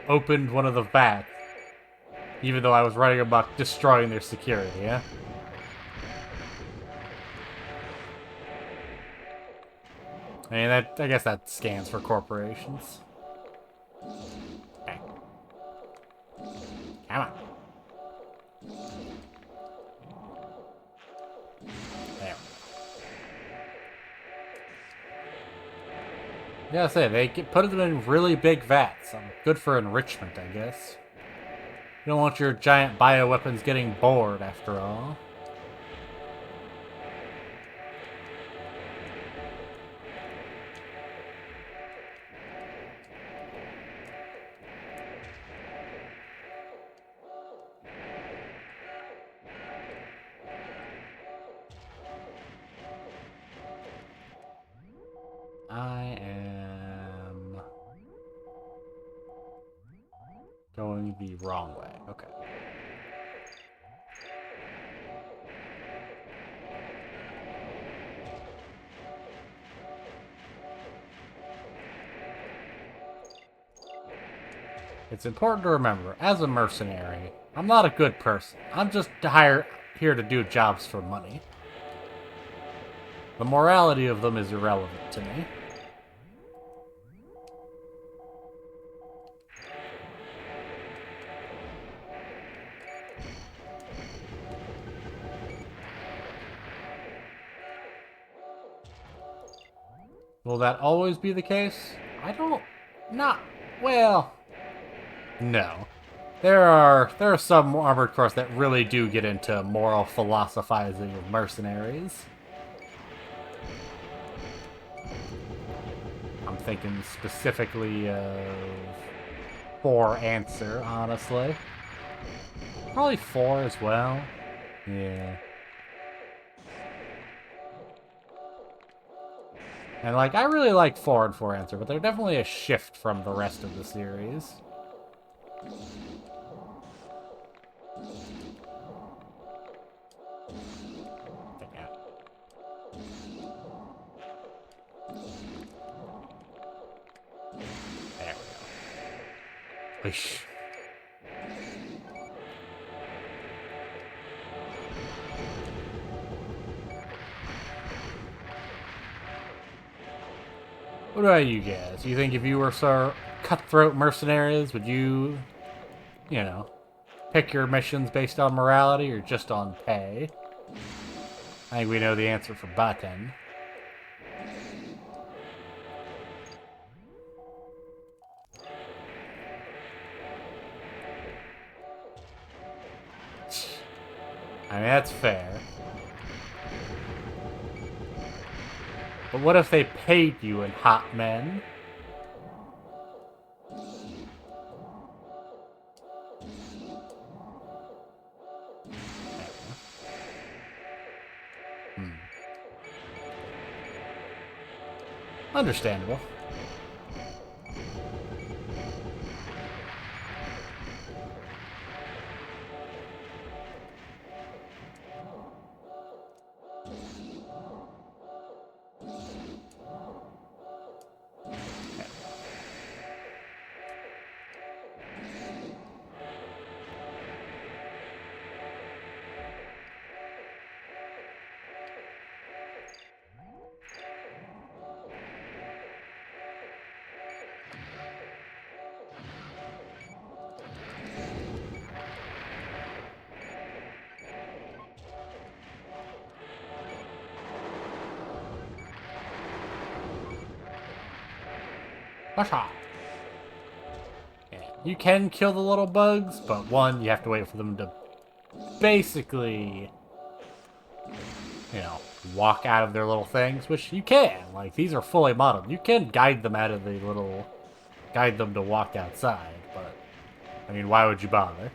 opened one of the vats. Even though I was writing about destroying their security, yeah? I mean, I guess that scans for corporations. Okay. Come on. There. Yeah, I say they put them in really big vats. Good for enrichment, I guess. You don't want your giant bioweapons getting bored, after all. I am going the wrong way. Okay. It's important to remember, as a mercenary, I'm not a good person. I'm just here to do jobs for money. The morality of them is irrelevant to me. Will that always be the case? Well, no. There are some armored corps that really do get into moral philosophizing of mercenaries. I'm thinking specifically of 4 Answer, honestly. Probably 4 as well. Yeah. And, like, I really like 4 and 4 Answer, but they're definitely a shift from the rest of the series. There we go. Whoosh. What about you guys? You think if you were cutthroat mercenaries, would you, you know, pick your missions based on morality or just on pay? I think we know the answer for Button. I mean, that's fair. But what if they paid you in hot men? Understandable. Yeah, you can kill the little bugs, but one, you have to wait for them to basically, you know, walk out of their little things, which you can. Like, these are fully modeled. You can guide them out of the little... guide them to walk outside, but... I mean, why would you bother?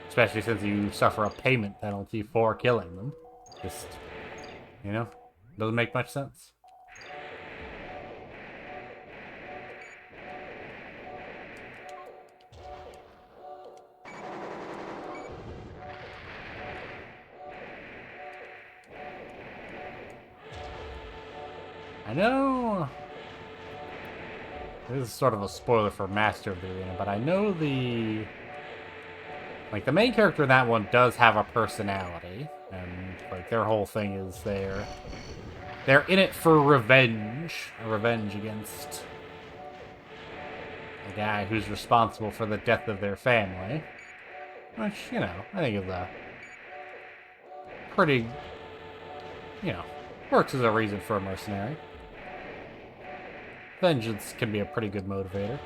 Especially since you suffer a payment penalty for killing them. Just, you know, doesn't make much sense. I know... This is sort of a spoiler for Master of the Arena, but I know the... Like, the main character in that one does have a personality, and, like, their whole thing is they're in it for revenge. A revenge against the guy who's responsible for the death of their family. Which, you know, I think is a pretty, you know, works as a reason for a mercenary. Vengeance can be a pretty good motivator.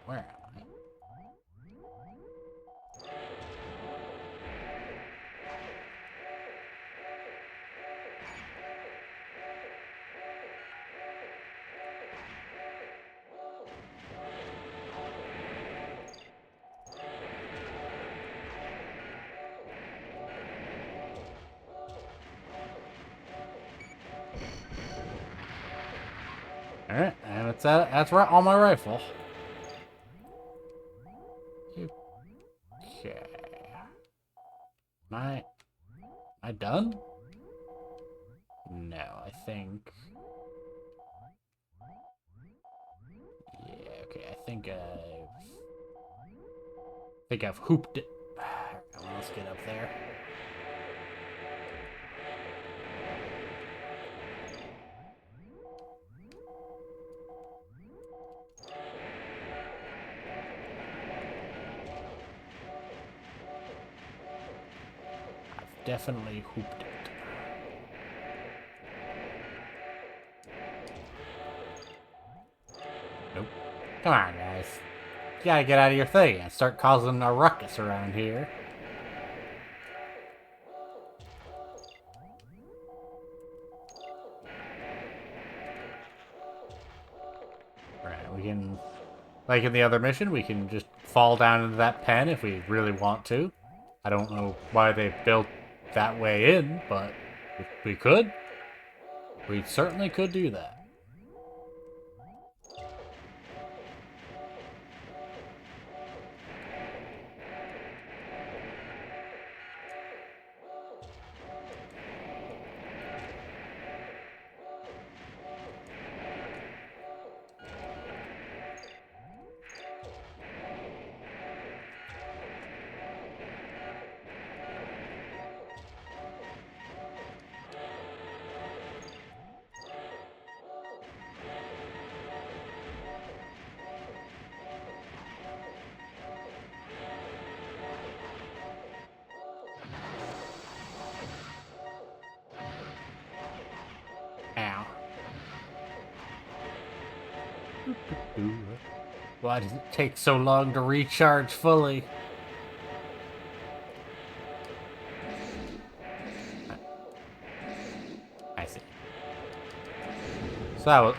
Where am I? Alright, and that's right on my rifle. Okay. Am I done? No, I think... Yeah, okay, I think I've hooped it. Let's get up there. I've definitely hooped it. Nope. Come on, guys. You gotta get out of your thing and start causing a ruckus around here. We can, like in the other mission, we can just fall down into that pen if we really want to. I don't know why they built that way in, but if we could. We certainly could do that. Ow. Why does it take so long to recharge fully? I see. So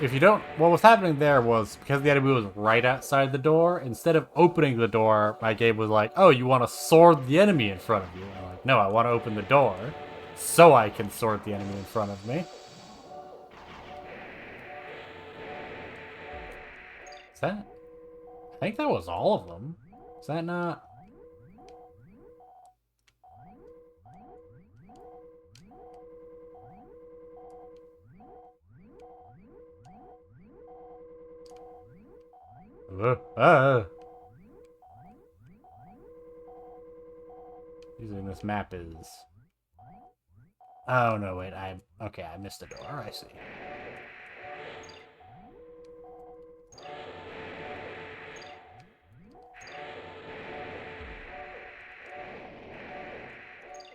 if you don't, what was happening there was because the enemy was right outside the door. Instead of opening the door, my game was like, "Oh, you want to sword the enemy in front of you?" And I'm like, "No, I want to open the door so I can sword the enemy in front of me." Is that? I think that was all of them. Is that not? Using this map is. Oh no! Wait, okay. I missed a door. I see.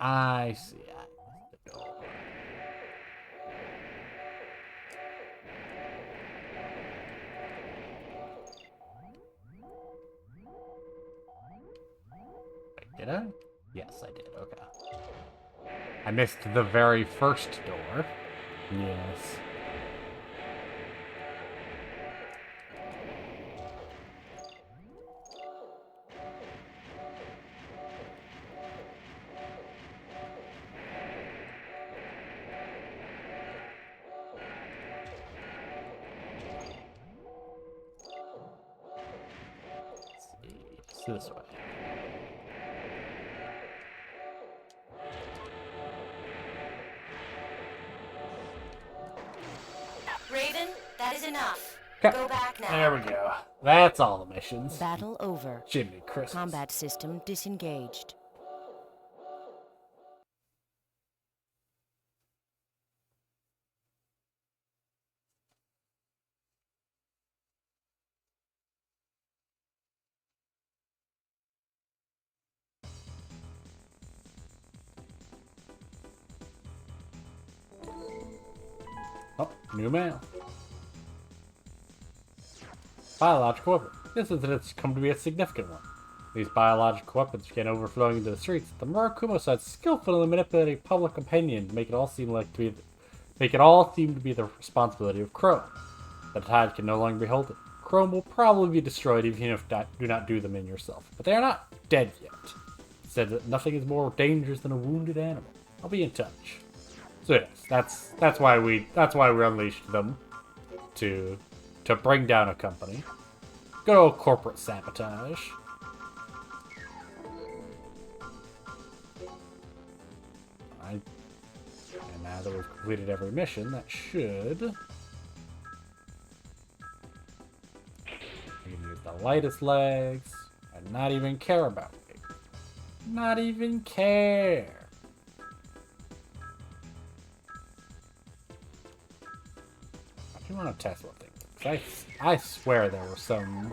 I see. I missed the door. Wait, did I? Yes, I did. Okay. I missed the very first door. Yes. Let's see. It's this way. Raven, that is enough. Okay. Go back now. There we go. That's all the missions. Battle over. Jiminy Christmas. Combat system disengaged. Oh, new mail. Biological weapon. This incident has come to be a significant one. These biological weapons began overflowing into the streets. The Murakumo side skillfully manipulating public opinion to make it all seem to be the responsibility of Chrome. The tide can no longer be held. Chrome will probably be destroyed even if you do not do them in yourself. But they are not dead yet. It said that nothing is more dangerous than a wounded animal. I'll be in touch. So yes, that's why we unleashed them to bring down a company. Good old corporate sabotage. And now that we've completed every mission, that should. We can use the lightest legs and not even care about it. Not even care. I do want to test one thing. I swear there were some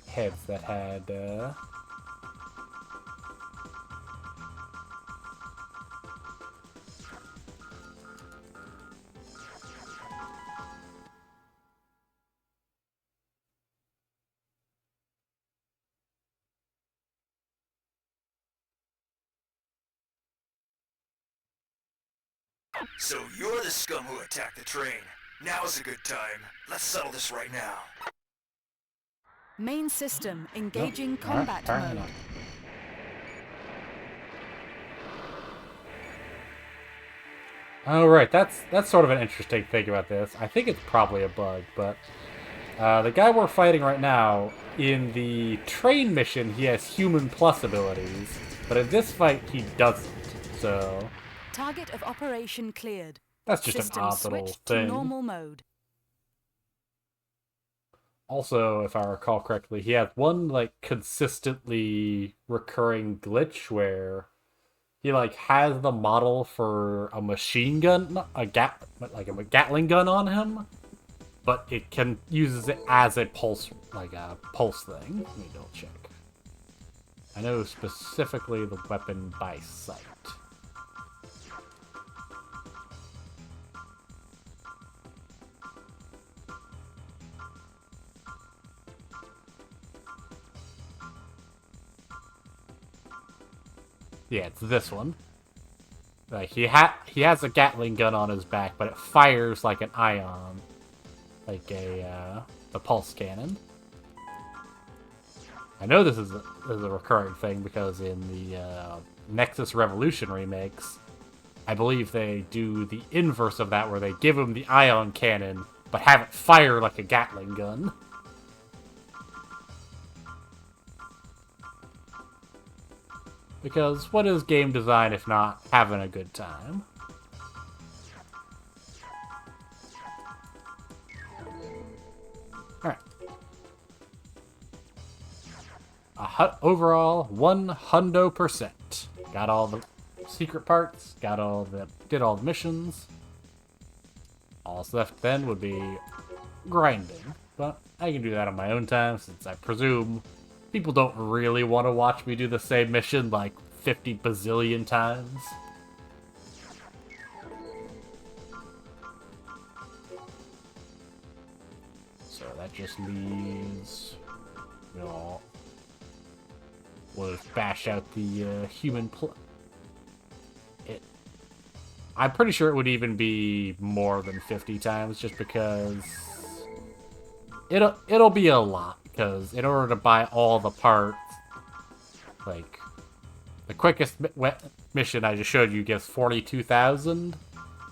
heads that had So you're the scum who attacked the train. Now's a good time. Let's settle this right now. Main system engaging Alright, combat fair mode. enough. Alright, that's sort of an interesting thing about this. I think it's probably a bug, but the guy we're fighting right now, in the train mission, he has human plus abilities, but in this fight, he doesn't. So Target of operation cleared. that's just System an odd little switched to thing. normal mode. Also, if I recall correctly, he has one like consistently recurring glitch where he like has the model for a machine gun, a Gatling gun on him, but it can uses it as a pulse, like a pulse thing. Let me double check. I know specifically the weapon by sight. Yeah, it's this one. Like he has a Gatling gun on his back, but it fires like an ion, like the pulse cannon. I know this is a recurring thing because in the Nexus Revolution remakes, I believe they do the inverse of that, where they give him the ion cannon, but have it fire like a Gatling gun. Because what is game design if not having a good time? Alright. Overall, 100%. Got all the secret parts, did all the missions. All that's left then would be grinding. But I can do that on my own time, since I presume people don't really want to watch me do the same mission like 50 bazillion times. So that just leaves, we'll just bash out the human I'm pretty sure it would even be more than 50 times, just because it'll be a lot. Because in order to buy all the parts, like the quickest mission I just showed you gives 42,000.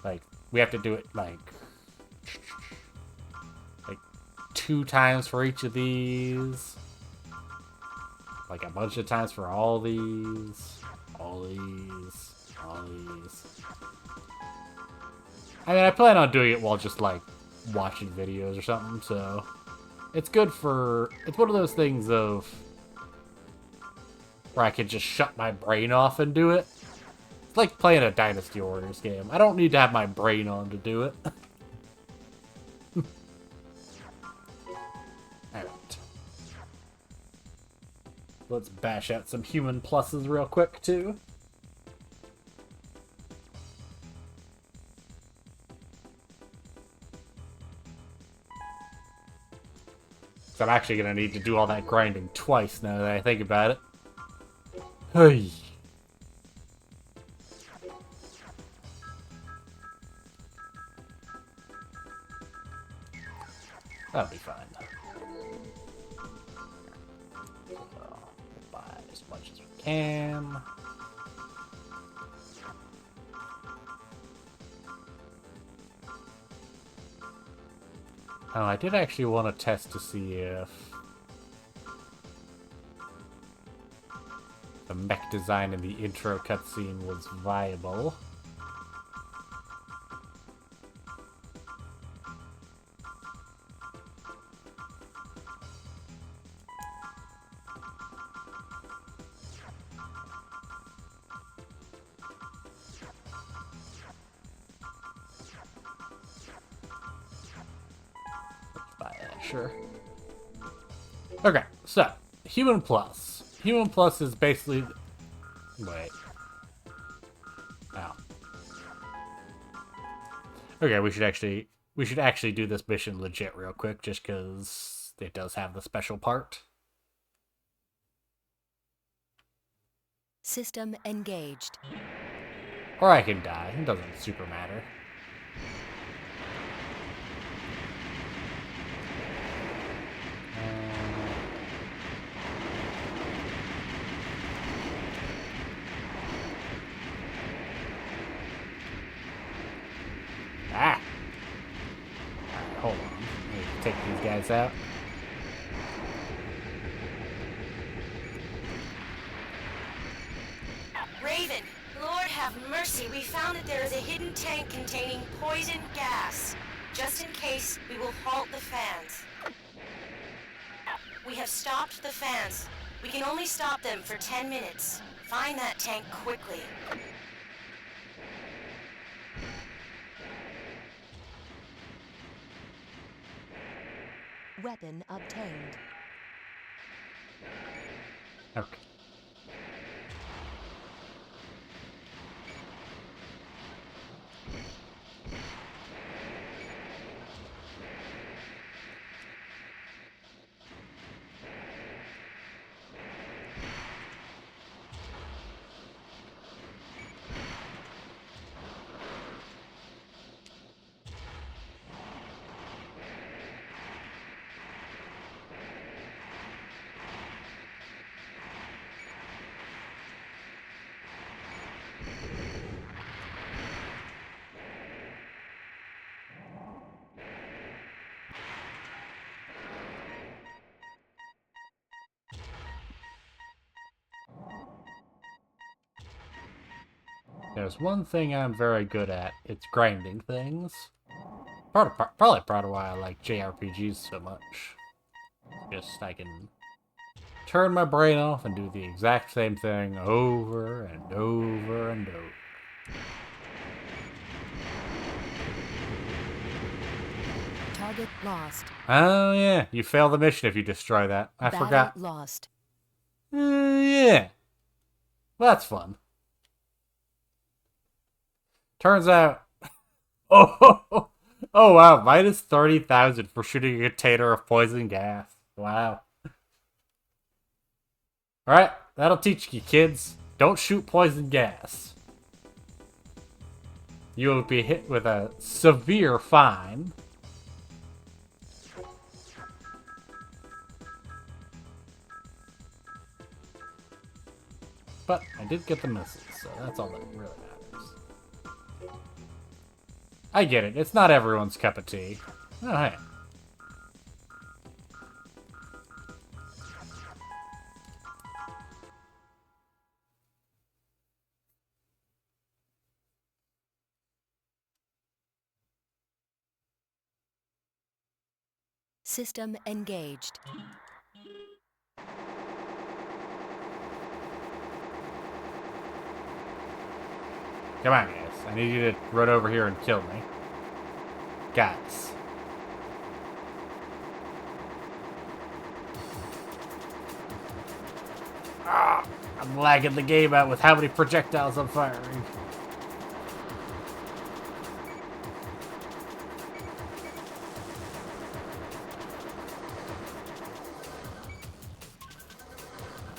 Like we have to do it like 2 times for each of these, like a bunch of times for all these, all these. I mean, I plan on doing it while just like watching videos or something, so it's good for, it's one of those things of where I can just shut my brain off and do it. It's like playing a Dynasty Warriors game. I don't need to have my brain on to do it. Alright. Let's bash out some human pluses real quick, too. So I'm actually going to need to do all that grinding twice now that I think about it. Hey. That'll be fine. So, we'll buy as much as we can. Oh, I did actually want to test to see if the mech design in the intro cutscene was viable. Sure. Okay, so Human Plus. Human Plus is basically. Wait. Oh. Okay, we should actually do this mission legit real quick, just because it does have the special part. System engaged. Or I can die. It doesn't super matter. Ah! Alright, hold on. Let me take these guys out. Raven, Lord have mercy, we found that there is a hidden tank containing poison gas. Just in case, we will halt the fans. We have stopped the fans. We can only stop them for 10 minutes. Find that tank quickly. Weapon obtained. Okay. There's one thing I'm very good at. It's grinding things. Probably part of why I like JRPGs so much. Just I can turn my brain off and do the exact same thing over and over and over. Target lost. Oh yeah, you fail the mission if you destroy that. I Battle forgot. lost. Yeah. Well, that's fun. Turns out... Oh, oh wow, minus 30,000 for shooting a container of poison gas. Wow. Alright, that'll teach you kids. Don't shoot poison gas. You will be hit with a severe fine. But I did get the misses, so that's all that really matters. I get it. It's not everyone's cup of tea. Oh, hey. System engaged. Come on, guys. I need you to run over here and kill me. Guys. Ah, I'm lagging the game out with how many projectiles I'm firing.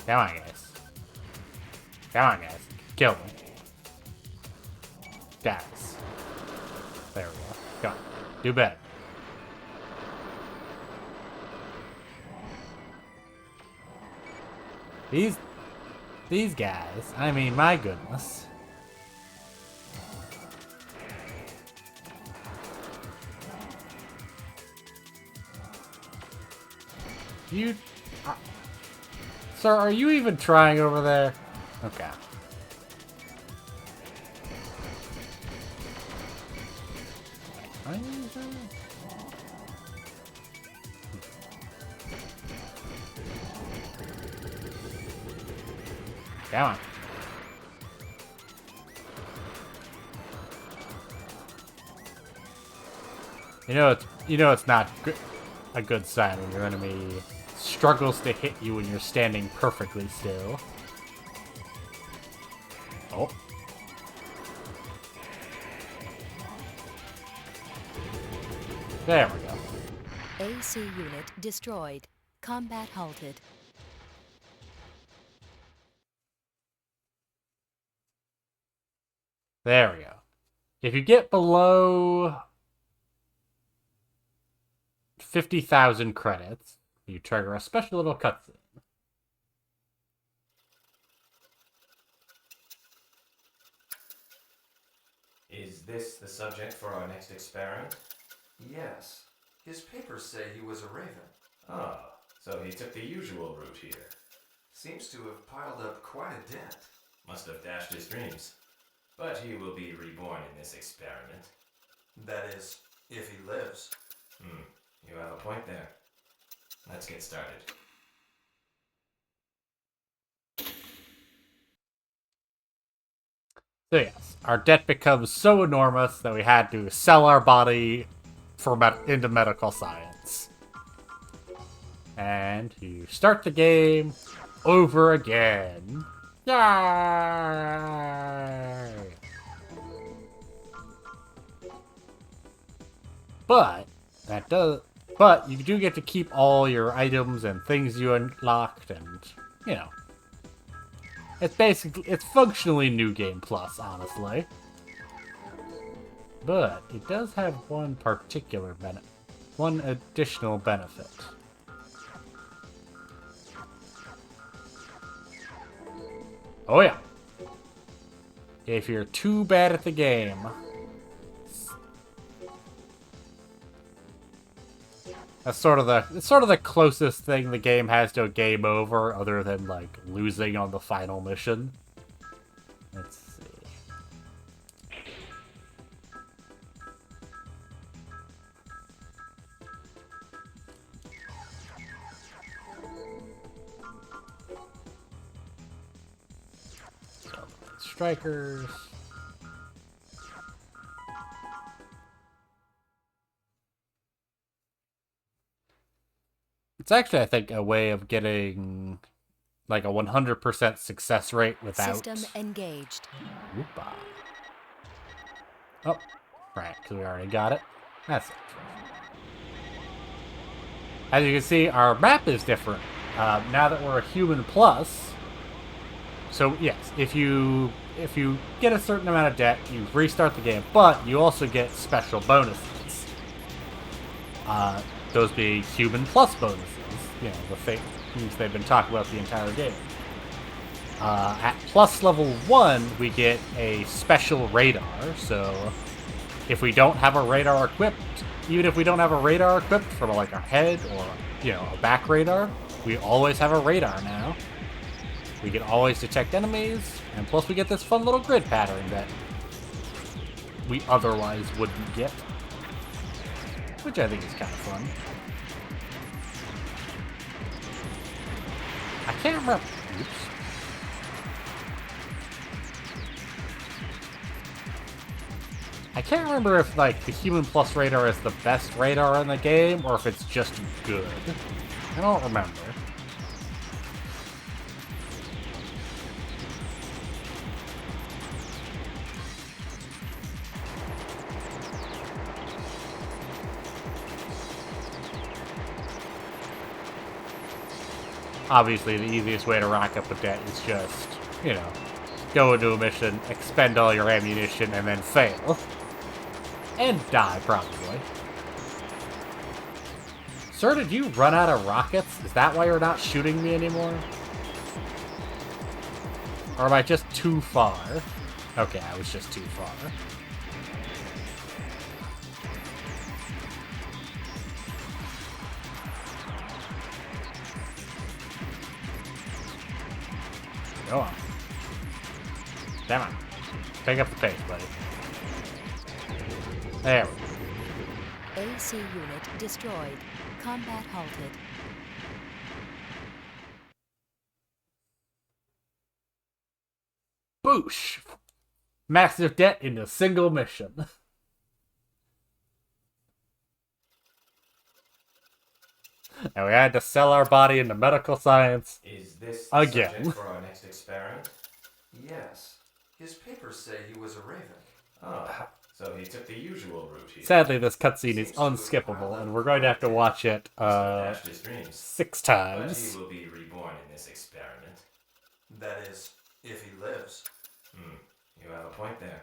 Come on, guys. Come on, guys. Kill me. Guys. There we go. Come on. Do better. These guys, I mean, my goodness. You... sir, are you even trying over there? Okay. Come on. You know it's not a good sign when your enemy struggles to hit you when you're standing perfectly still. Oh. There we go. AC unit destroyed. Combat halted. There we go. If you get below 50,000 credits, you trigger a special little cutscene. Is this the subject for our next experiment? Yes. His papers say he was a raven. Oh, so he took the usual route here. Seems to have piled up quite a debt. Must have dashed his dreams. But he will be reborn in this experiment. That is, if he lives. You have a point there. Let's get started. So yes, our debt becomes so enormous that we had to sell our body for into medical science. And you start the game over again. Yay! But you do get to keep all your items and things you unlocked, and you know, it's functionally New Game Plus, honestly. But it does have one additional benefit. Oh yeah. If you're too bad at the game, it's sort of the closest thing the game has to a game over, other than like losing on the final mission. Let's see. So, strikers. It's actually, I think, a way of getting like a 100% success rate without... System engaged. Whoopa. Oh, right, because we already got it. That's it. As you can see, our map is different now that we're a human plus. So yes, if you get a certain amount of debt, you restart the game, but you also get special bonuses. Those being human plus bonuses. You know, the things they've been talking about the entire game. At plus level 1, we get a special radar, so if we don't have a radar equipped, even if we don't have a radar equipped for like our head or, you know, a back radar, we always have a radar now. We can always detect enemies, and plus we get this fun little grid pattern that we otherwise wouldn't get, which I think is kind of fun. I can't remember. Oops. I can't remember if like the Human Plus radar is the best radar in the game or if it's just good. I don't remember. Obviously, the easiest way to rack up a debt is just, you know, go into a mission, expend all your ammunition, and then fail. And die, probably. Sir, did you run out of rockets? Is that why you're not shooting me anymore? Or am I just too far? Okay, I was just too far. Go on. Come on. Pick up the pace, buddy. There we go. AC unit destroyed. Combat halted. Boosh! Massive debt in a single mission. And we had to sell our body into medical science. Is this the again subject for our next experiment? Yes. His papers say he was a raven. Oh, so he took the usual route here. Sadly, this cutscene is unskippable, and we're going to have to watch it Must have dashed his dreams. 6 But times. he will be reborn in this experiment. That is, if he lives. You have a point there.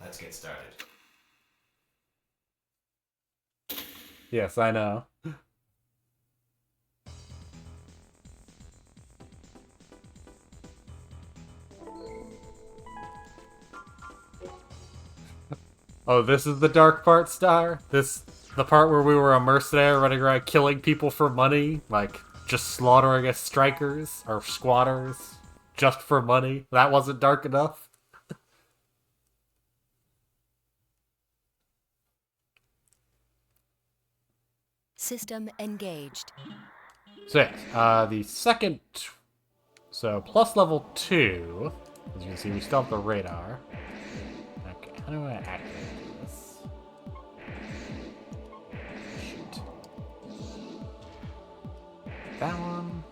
Let's get started. Yes, I know. Oh, this is the dark part, Star? The part where we were a mercenary running around killing people for money? Like, just slaughtering as strikers or squatters just for money? That wasn't dark enough? System engaged. So yes, the second... So, plus level 2. As you can see, we still have the radar. Okay, how do I activate this? Shoot. That one.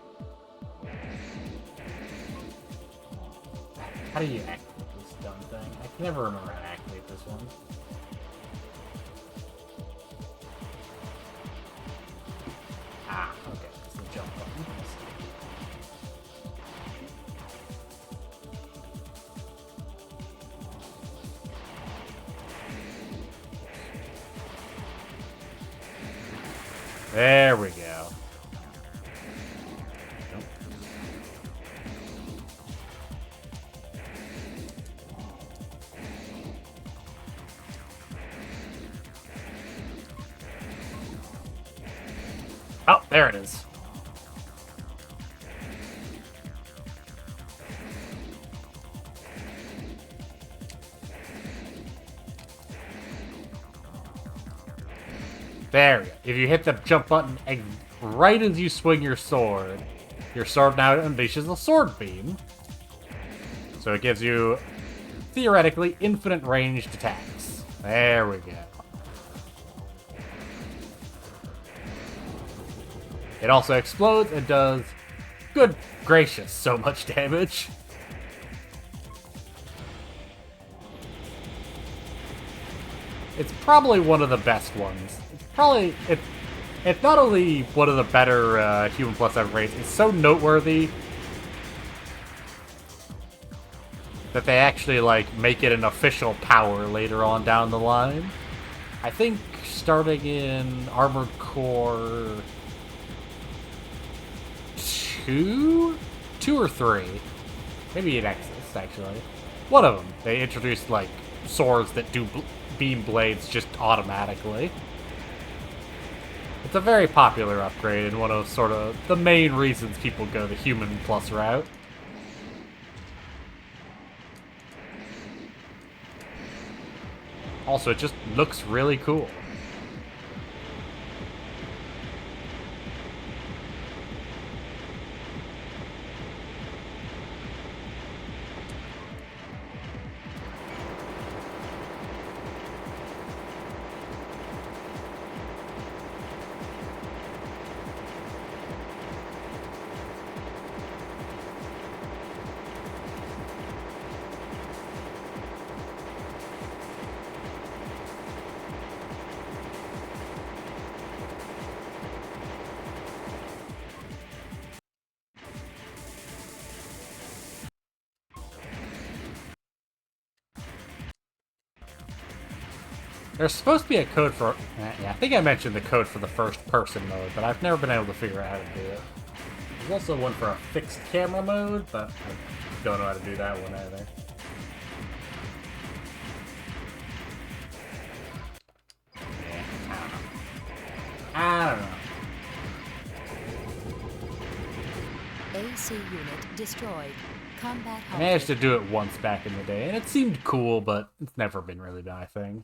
How do you activate this dumb thing? I can never remember how to activate this one. Ah, okay. It's the jump button. There we go. Oh, there it is. There we go. If you hit the jump button right as you swing your sword now unleashes a sword beam. So it gives you, theoretically, infinite ranged attacks. There we go. It also explodes and does, good gracious, so much damage. It's probably one of the best ones. It's not only one of the better Human Plus ever rates, it's so noteworthy that they actually, like, make it an official power later on down the line. I think starting in Armored Core 2 or 3, maybe in Exodus, actually. One of them, they introduced, like, swords that do beam blades just automatically. It's a very popular upgrade and one of sort of the main reasons people go the Human Plus route. Also, it just looks really cool. There's supposed to be a code for... yeah, I think I mentioned the code for the first-person mode, but I've never been able to figure out how to do it. There's also one for a fixed camera mode, but I don't know how to do that one either. Yeah, I don't know. AC unit destroyed. Combat I halted. managed to do it once back in the day, and it seemed cool, but it's never been really my thing.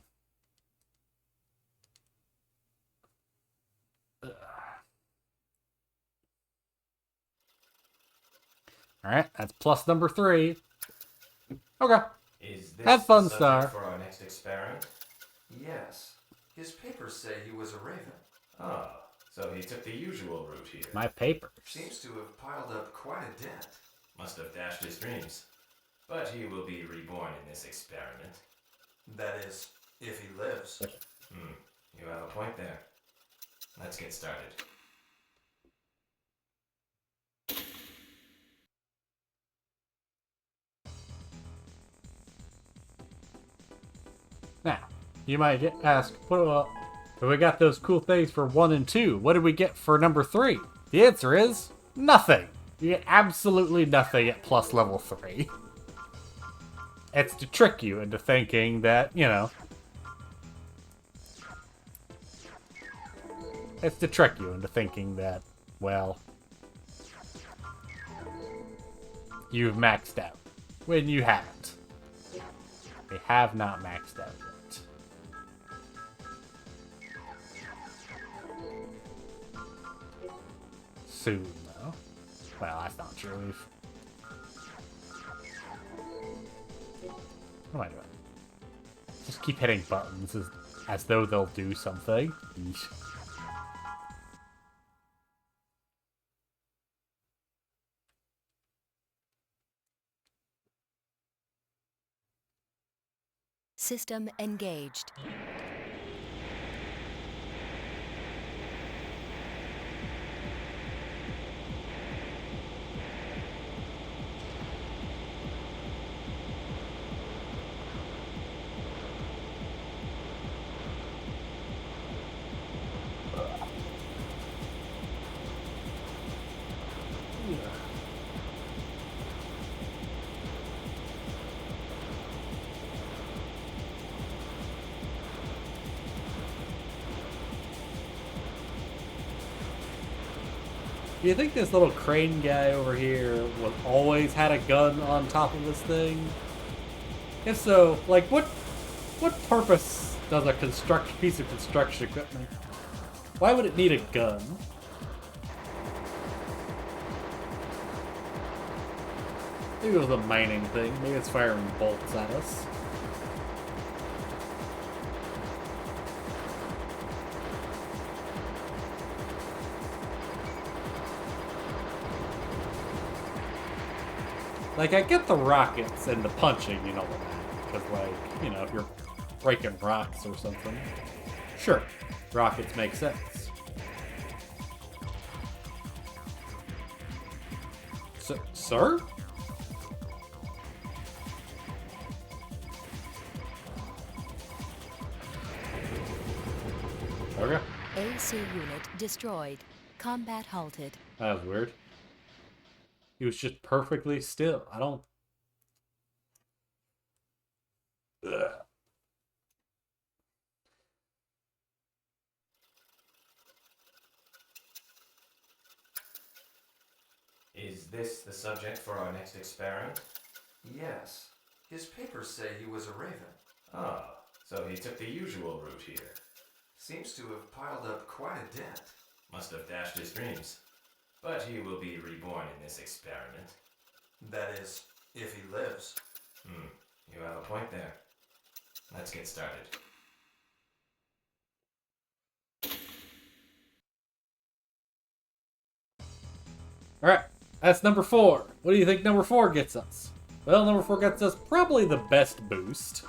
Alright, that's plus number 3. Okay. Is this Have fun, the subject Star. for our next experiment? Yes. His papers say he was a raven. Oh, so he took the usual route here. My papers. Seems to have piled up quite a debt. Must have dashed his dreams. But he will be reborn in this experiment. That is, if he lives. You have a point there. Let's get started. You might ask, well, if we got those cool things for 1 and 2, what did we get for number 3? The answer is nothing. You get absolutely nothing at plus level 3. It's to trick you into thinking that, you know... It's to trick you into thinking that, well... You've maxed out. When you haven't. They have not maxed out yet. Soon, though. Well, that's not true. What am I doing? Just keep hitting buttons as though they'll do something. Eesh. System engaged. Do you think this little crane guy over here was always had a gun on top of this thing? If so, like, what purpose does a piece of construction equipment? Why would it need a gun? Maybe it was a mining thing. Maybe it's firing bolts at us. Like, I get the rockets and the punching and all of that. Because, like, you know, if you're breaking rocks or something. Sure, rockets make sense. Sir? Okay. AC unit destroyed. Combat halted. That was weird. He was just perfectly still. I don't... Ugh. Is this the subject for our next experiment? Yes. His papers say he was a raven. Oh, so he took the usual route here. Seems to have piled up quite a debt. Must have dashed his dreams. But he will be reborn in this experiment. That is, if he lives. You have a point there. Let's get started. Alright, that's number 4. What do you think number 4 gets us? Well, number 4 gets us probably the best boost.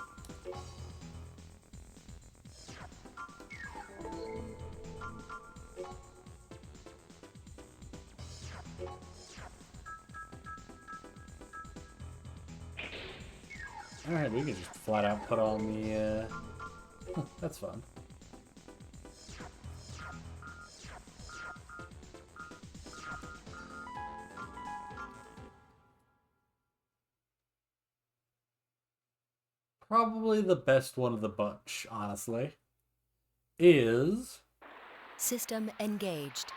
Alright, we can just flat out put on the, that's fun. Probably the best one of the bunch, honestly, is... System engaged.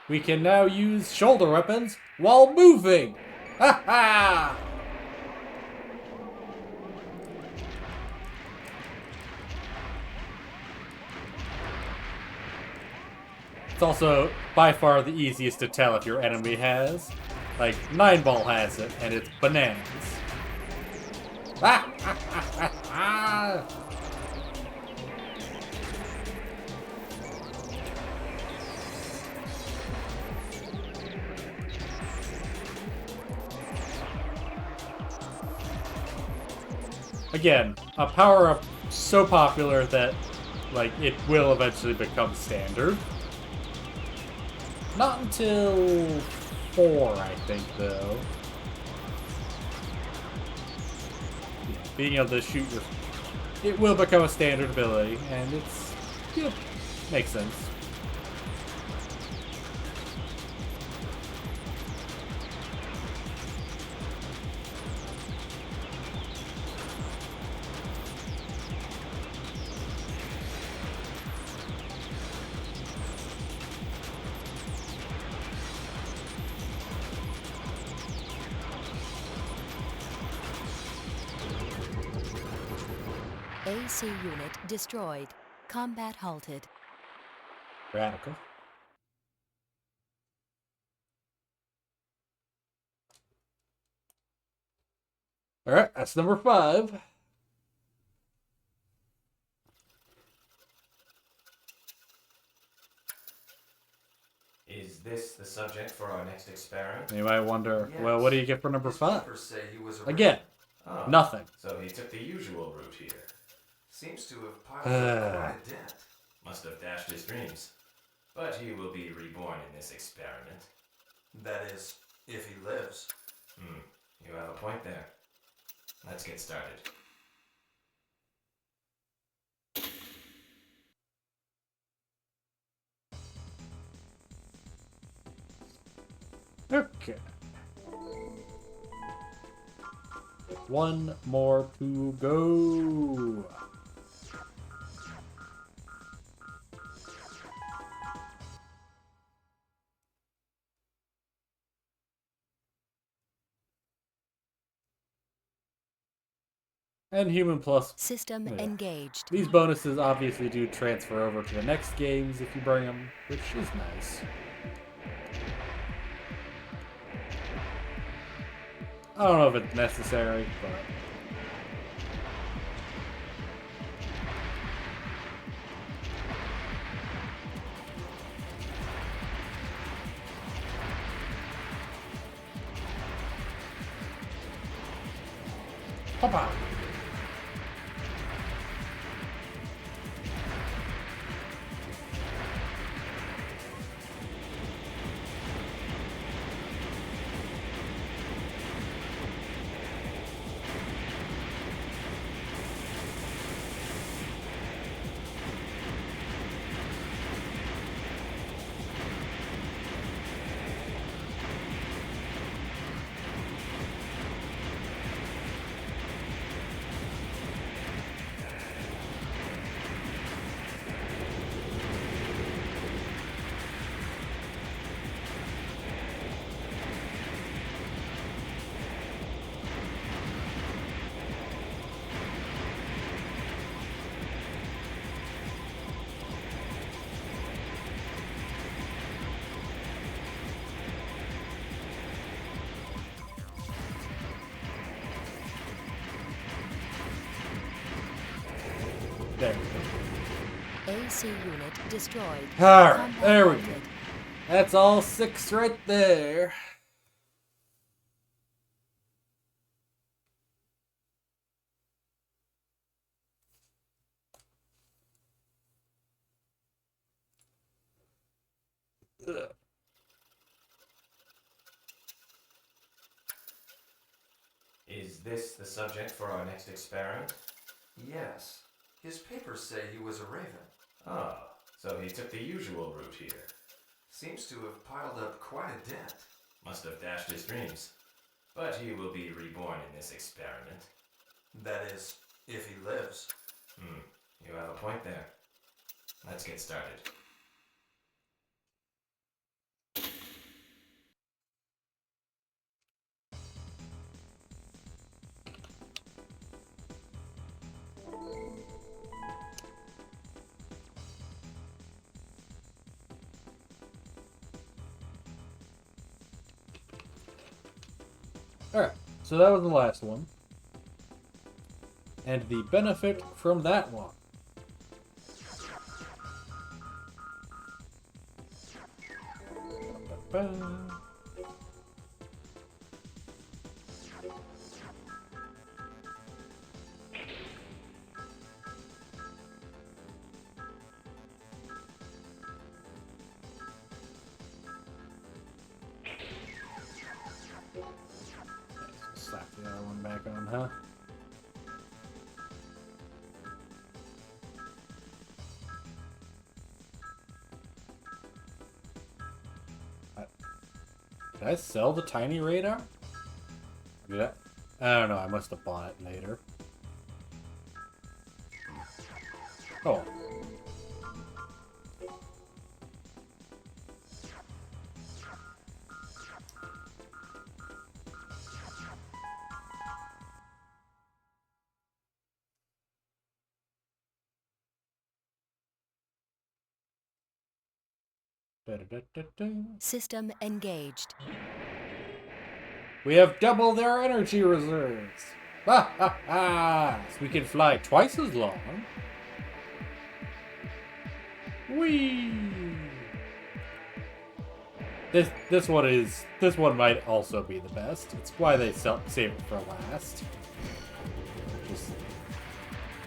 We can now use shoulder weapons while moving! Ha ha! It's also by far the easiest to tell if your enemy has. Like, 9-Ball has it, and it's bananas. Ah, ah, ah, ah, ah. Again, a power-up so popular that, like, it will eventually become standard. Not until 4, I think, though. Being able to shoot your it will become a standard ability, and it's, you know, makes sense. AC unit destroyed. Combat halted. Radical. Alright, that's number 5. Is this the subject for our next experiment? You might wonder, Yes. well, what do you get for number His 5? papers say he was a Again, Oh, nothing. So he took the usual route here. Seems to have piled up quite a debt. Must have dashed his dreams. But he will be reborn in this experiment. That is, if he lives. You have a point there. Let's get started. Okay. One more to go. And Human Plus. System Yeah. engaged. These bonuses obviously do transfer over to the next games if you bring them, which is nice. I don't know if it's necessary, but... Papa! There we go. AC unit destroyed. Alright, Combat there we go. halted. That's all 6 right there. Ugh. Is this the subject for our next experiment? Yes. His papers say he was a raven. Oh, so he took the usual route here. Seems to have piled up quite a debt. Must have dashed his dreams. But he will be reborn in this experiment. That is, if he lives. You have a point there. Let's get started. Alright, so that was the last one. And the benefit from that one. Ba-ba-ba. Slap the other one back on, huh? Did I sell the tiny radar? Did I don't know, I must have bought it later. Oh. System engaged. We have double their energy reserves. Ha ha ha! So we can fly twice as long. Whee! This one might also be the best. It's why they save it for last. Just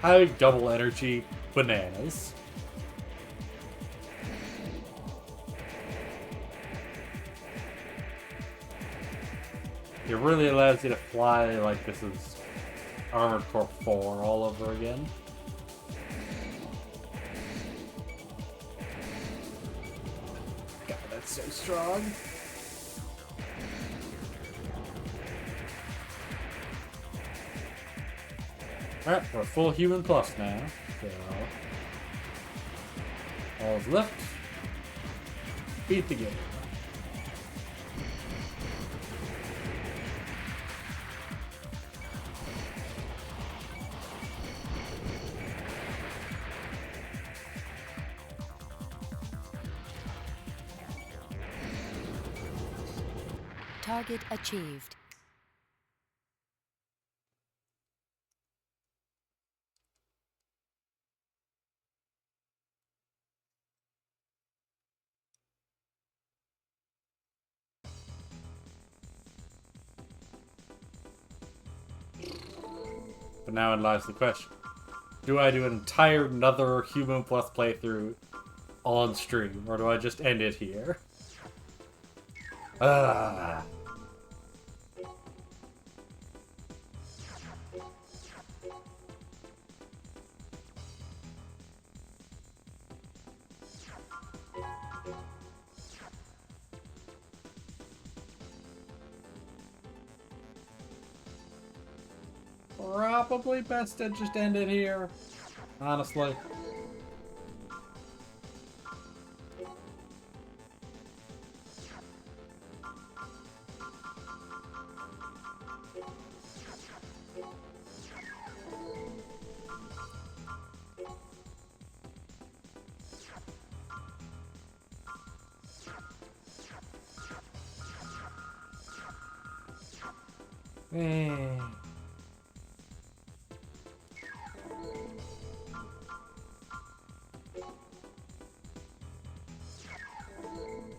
having double energy bananas. It really allows you to fly like this is Armored Core 4 all over again. God, that's so strong. Alright, we're full human plus now. So all's left. Beat the game. Target achieved. But now lies the question. Do I do an entire another Human Plus playthrough on stream, or do I just end it here? Ah. Probably best to just end it here, honestly.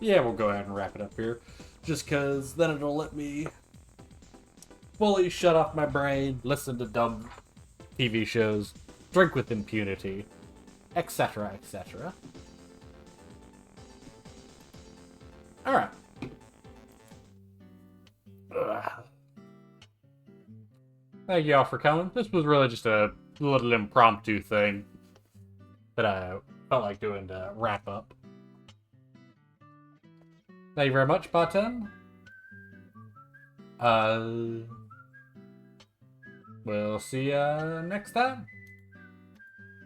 Yeah, we'll go ahead and wrap it up here. Just because then it'll let me fully shut off my brain, listen to dumb TV shows, drink with impunity, etc., etc. Alright. Thank you all for coming. This was really just a little impromptu thing that I felt like doing to wrap up. Thank you very much, Button. We'll see ya next time.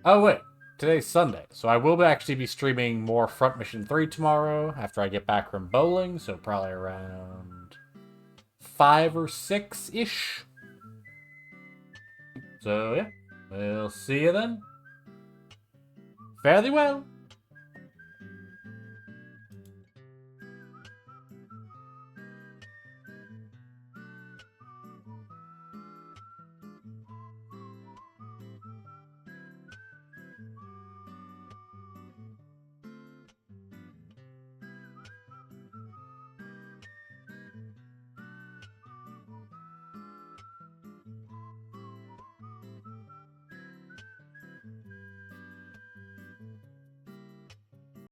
Oh wait, today's Sunday, so I will actually be streaming more Front Mission 3 tomorrow after I get back from bowling, so probably around 5 or 6-ish. So yeah, we'll see you then. Fare thee well.